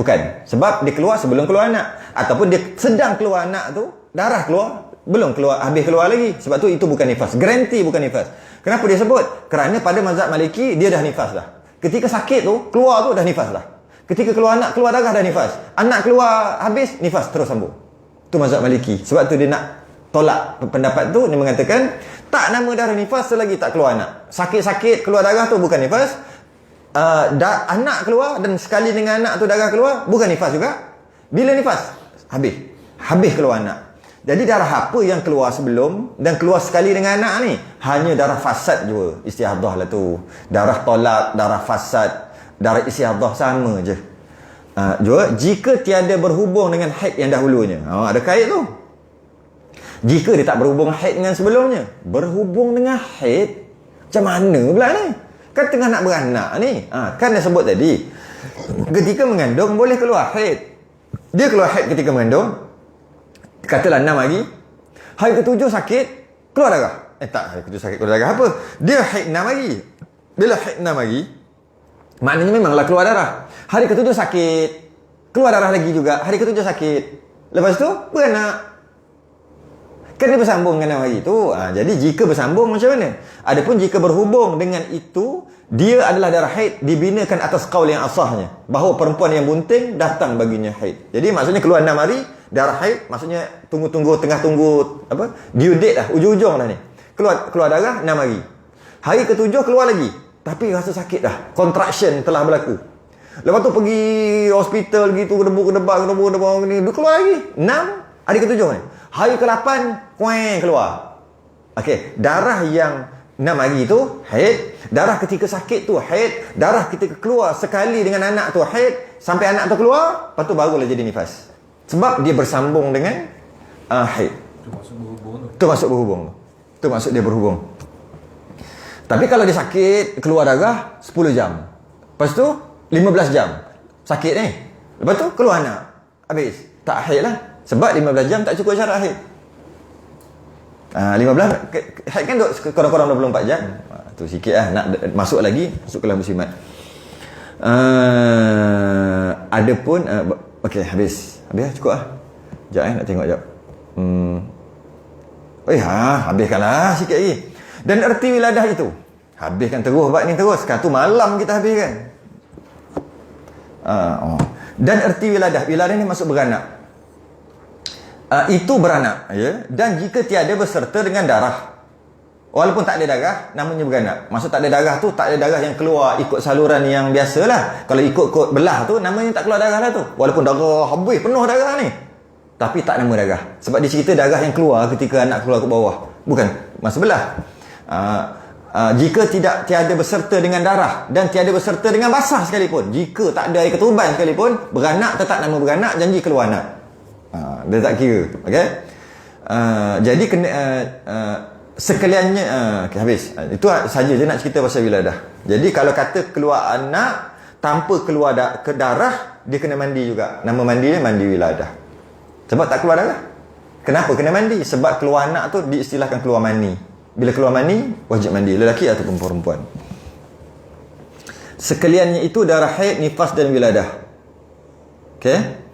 Sebab dia keluar sebelum keluar anak. Ataupun dia sedang keluar anak tu, darah keluar, belum keluar, habis keluar lagi. Sebab tu itu bukan nifas. Garanti bukan nifas. Kenapa dia sebut? Kerana pada mazhab Maliki, dia dah nifas dah. Ketika sakit tu, keluar tu dah nifas dah. Ketika keluar anak, keluar darah dah nifas. Anak keluar habis, nifas terus sambung. Itu mazhab Maliki. Sebab tu dia nak tolak pendapat tu. Dia mengatakan tak nama darah nifas selagi tak keluar anak. Sakit-sakit keluar darah tu bukan nifas. Anak keluar dan sekali dengan anak tu darah keluar, bukan nifas juga. Bila nifas? Habis keluar anak. Jadi darah apa yang keluar sebelum dan keluar sekali dengan anak ni? Hanya darah fasad juga. Istihadah lah tu. Darah tolak, darah fasad, darah istihadah sama je. Juga jika tiada berhubung dengan haid yang dahulunya. Ada kait tu. Jika dia tak berhubung haid dengan sebelumnya, berhubung dengan haid, macam mana pula ni? Kan tengah nak beranak ni. Kan dia sebut tadi, ketika mengandung boleh keluar haid. Dia keluar haid ketika mengandung, katalah 6 hari. Hari ke-7 sakit, keluar darah. Tak, hari ke-7 sakit keluar darah apa? Dia haid 6 hari. Bila haid 6 hari, maknanya memanglah keluar darah. Hari ke-7 sakit, keluar darah lagi juga. Hari ke-7 sakit. Lepas tu beranak. Kan dia bersambung dengan 6 hari tu. Jadi jika bersambung macam mana? Adapun jika berhubung dengan itu, dia adalah darah haid, dibinakan atas qaul yang asahnya, bahawa perempuan yang bunting datang baginya haid. Jadi maksudnya keluar 6 hari darah haid, maksudnya tunggu tengah tunggu due date lah, ujung-ujung dah ni. Keluar darah 6 hari. Hari ke-7 keluar lagi, tapi rasa sakit dah. Contraction telah berlaku. Lepas tu pergi hospital gitu, kedebuk ni, dia keluar lagi. 6 hari ke-7 ni. Hari ke-8 keluar. Okey, darah yang 6 hari tu haid, darah ketika sakit tu haid, darah ketika keluar sekali dengan anak tu haid, sampai anak tu keluar, lepas tu barulah jadi nifas. Sebab dia bersambung dengan haid. Itu maksud berhubung tu. Tu maksud berhubung tu. Tu maksud dia berhubung. Tapi kalau dia sakit, keluar darah 10 jam. Lepas tu 15 jam sakit ni. Lepas tu keluar anak. Habis. Tak haid lah. Sebab 15 jam tak cukup syarat haid. 15 haid kan kurang-kurang 24 jam. Tu sikit lah. Nak masuk lagi, masuk kelas musimat. Adapun okey, habis cukup lah. Sekejap nak tengok sekejap. Habiskanlah sikit lagi. Dan erti wiladah itu, habiskan terus bab ni terus. Sekarang tu malam kita habiskan. Dan erti wiladah ni masuk beranak. Itu beranak, ya. Dan jika tiada berserta dengan darah, walaupun tak ada darah, namanya beranak. Maksud tak ada darah tu, tak ada darah yang keluar ikut saluran yang biasalah. Kalau ikut belah tu, namanya tak keluar darah lah tu. Walaupun darah habis, penuh darah ni, tapi tak nama darah. Sebab dia cerita darah yang keluar ketika anak keluar ke bawah, bukan masa belah. Jika tiada berserta dengan darah dan tiada berserta dengan basah sekalipun, jika tak ada air ketuban sekalipun, beranak tetap nama beranak, janji keluar anak. Dia tak kira. Okey. Jadi kena sekaliannya okay, habis. Itu saja je nak cerita pasal wiladah. Jadi kalau kata keluar anak tanpa keluar ke darah, dia kena mandi juga. Nama mandi dia mandi wiladah. Sebab tak keluar darah. Kenapa kena mandi? Sebab keluar anak tu diistilahkan keluar mani. Bila keluar mani, wajib mandi, lelaki ataupun perempuan. Sekaliannya itu darah haid, nifas dan wiladah. Okey?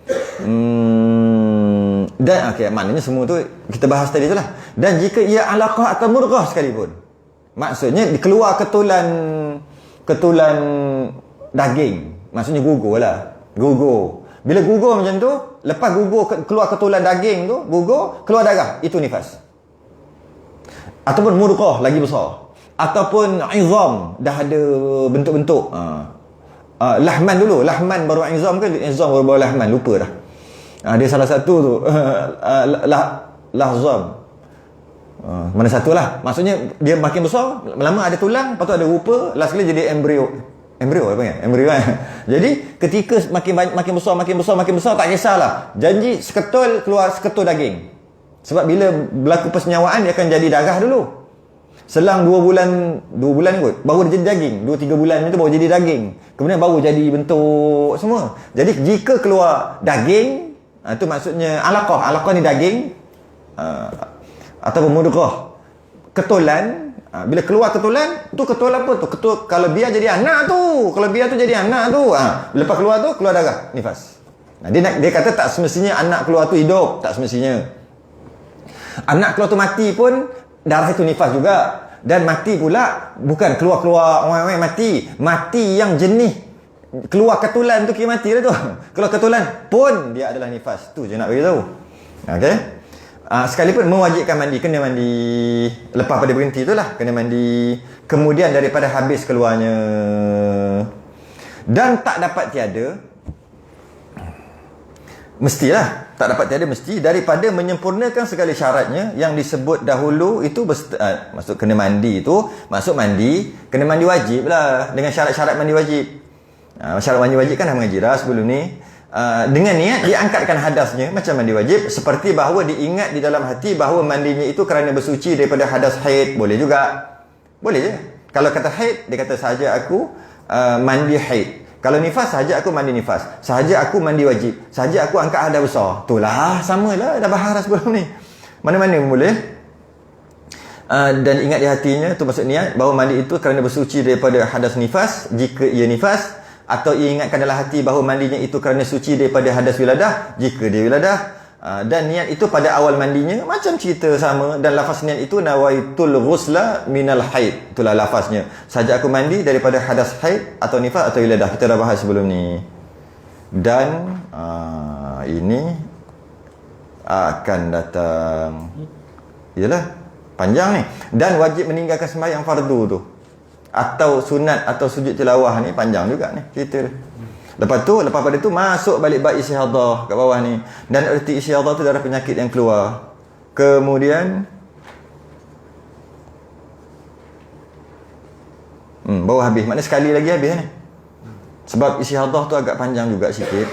Dan maknanya semua tu kita bahas tadi tu lah. Dan jika ia alaqah atau murghah sekalipun, maksudnya keluar ketulan daging, maksudnya gugur lah. Gugur. Bila gugur macam tu, lepas gugur keluar ketulan daging tu, gugur, keluar darah, itu nifas. Ataupun murghah lagi besar. Ataupun izam, dah ada bentuk-bentuk. Lahman dulu, lahman baru izam ke izam baru lahman, lupa dah. Dia salah satu tu lahzam. Mana satulah. Maksudnya dia makin besar, lama ada tulang, lepas tu ada rupa, last kali jadi embrio apa panggil? Embrio kan. Jadi ketika makin besar tak kisahlah. Janji keluar seketul daging. Sebab bila berlaku persenyawaan dia akan jadi darah dulu. Selang 2 bulan kot, baru dia jadi daging. 2-3 bulan itu baru jadi daging. Kemudian baru jadi bentuk semua. Jadi jika keluar daging, itu maksudnya alaqah. Alaqah ni daging, atau mudghah, ketulan. Bila keluar ketulan, tu ketul apa tu? Ketul kalau biar jadi anak tu. Kalau biar tu jadi anak tu. Lepas keluar tu, keluar darah, nifas. Dia kata tak semestinya anak keluar tu hidup, tak semestinya. Anak keluar tu mati pun darah itu nifas juga. Dan mati pula bukan keluar orang mati. Mati yang jenis keluar ketulan tu kira mati lah tu. Keluar ketulan pun dia adalah nifas. Tu je nak beritahu. Okey. Sekalipun mewajibkan mandi, kena mandi lepas pada berhenti tu lah, kena mandi. Kemudian daripada habis keluarnya. Dan tak dapat tiada, mestilah, tak dapat tiada mesti, daripada menyempurnakan segala syaratnya yang disebut dahulu itu maksud kena mandi tu, maksud mandi, kena mandi wajib lah, dengan syarat-syarat mandi wajib. Syarat mandi wajib kan dah mengaji dah sebelum ni. dengan niat diangkatkan hadasnya macam mandi wajib, seperti bahawa diingat di dalam hati bahawa mandinya itu kerana bersuci daripada hadas haid. Boleh juga. Boleh je. Kalau kata haid, dia kata sahaja aku mandi haid. Kalau nifas, sahaja aku mandi nifas. Sahaja aku mandi wajib. Sahaja aku angkat hadas besar. Itulah, samalah. Dah bahas sebelum ni. Mana-mana boleh. Dan ingat di hatinya, tu maksud niat, bahawa mandi itu kerana bersuci daripada hadas nifas, jika ia nifas. Atau ia ingatkan dalam hati bahawa mandinya itu kerana suci daripada hadas wiladah, jika dia wiladah. Dan niat itu pada awal mandinya, macam cerita sama. Dan lafaz niat itu, nawaitul ghusla minal haid. Itulah lafaznya. Saja aku mandi daripada hadas haid atau nifas atau wiladah. Kita dah bahas sebelum ni. Dan ini akan datang, yalah, panjang ni. Dan wajib meninggalkan sembahyang fardu tu, atau sunat atau sujud tilawah ni panjang juga ni cerita dia. Lepas pada tu masuk balik bab istihadah kat bawah ni. Dan erti istihadah tu darah penyakit yang keluar. Kemudian bawah habis. Maknanya sekali lagi habis ni. Sebab istihadah tu agak panjang juga sikit.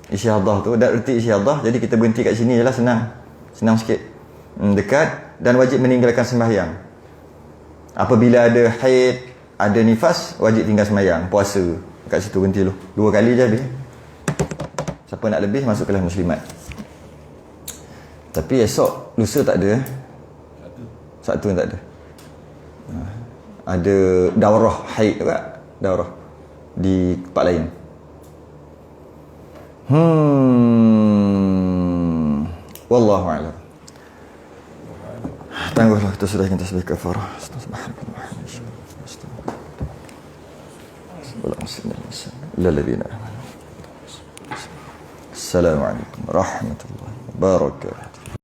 Istihadah tu, dan erti istihadah. Jadi kita berhenti kat sini je lah, senang. Senang sikit. Dekat. Dan wajib meninggalkan sembahyang. Apabila ada haid, ada nifas, wajib tinggal sembahyang, puasa. Kat situ berhenti dulu. 2 kali je habis. Siapa nak lebih, masuk kelas muslimat. Tapi esok, lusa tak ada. Satu tak ada. Ada daurah haid juga. Daurah. Di tempat lain. Wallahu a'lam. Tangguhlah, kita sudah ingin tasbih kafarah. Subhanallah. Assalamualaikum warahmatullahi wabarakatuh.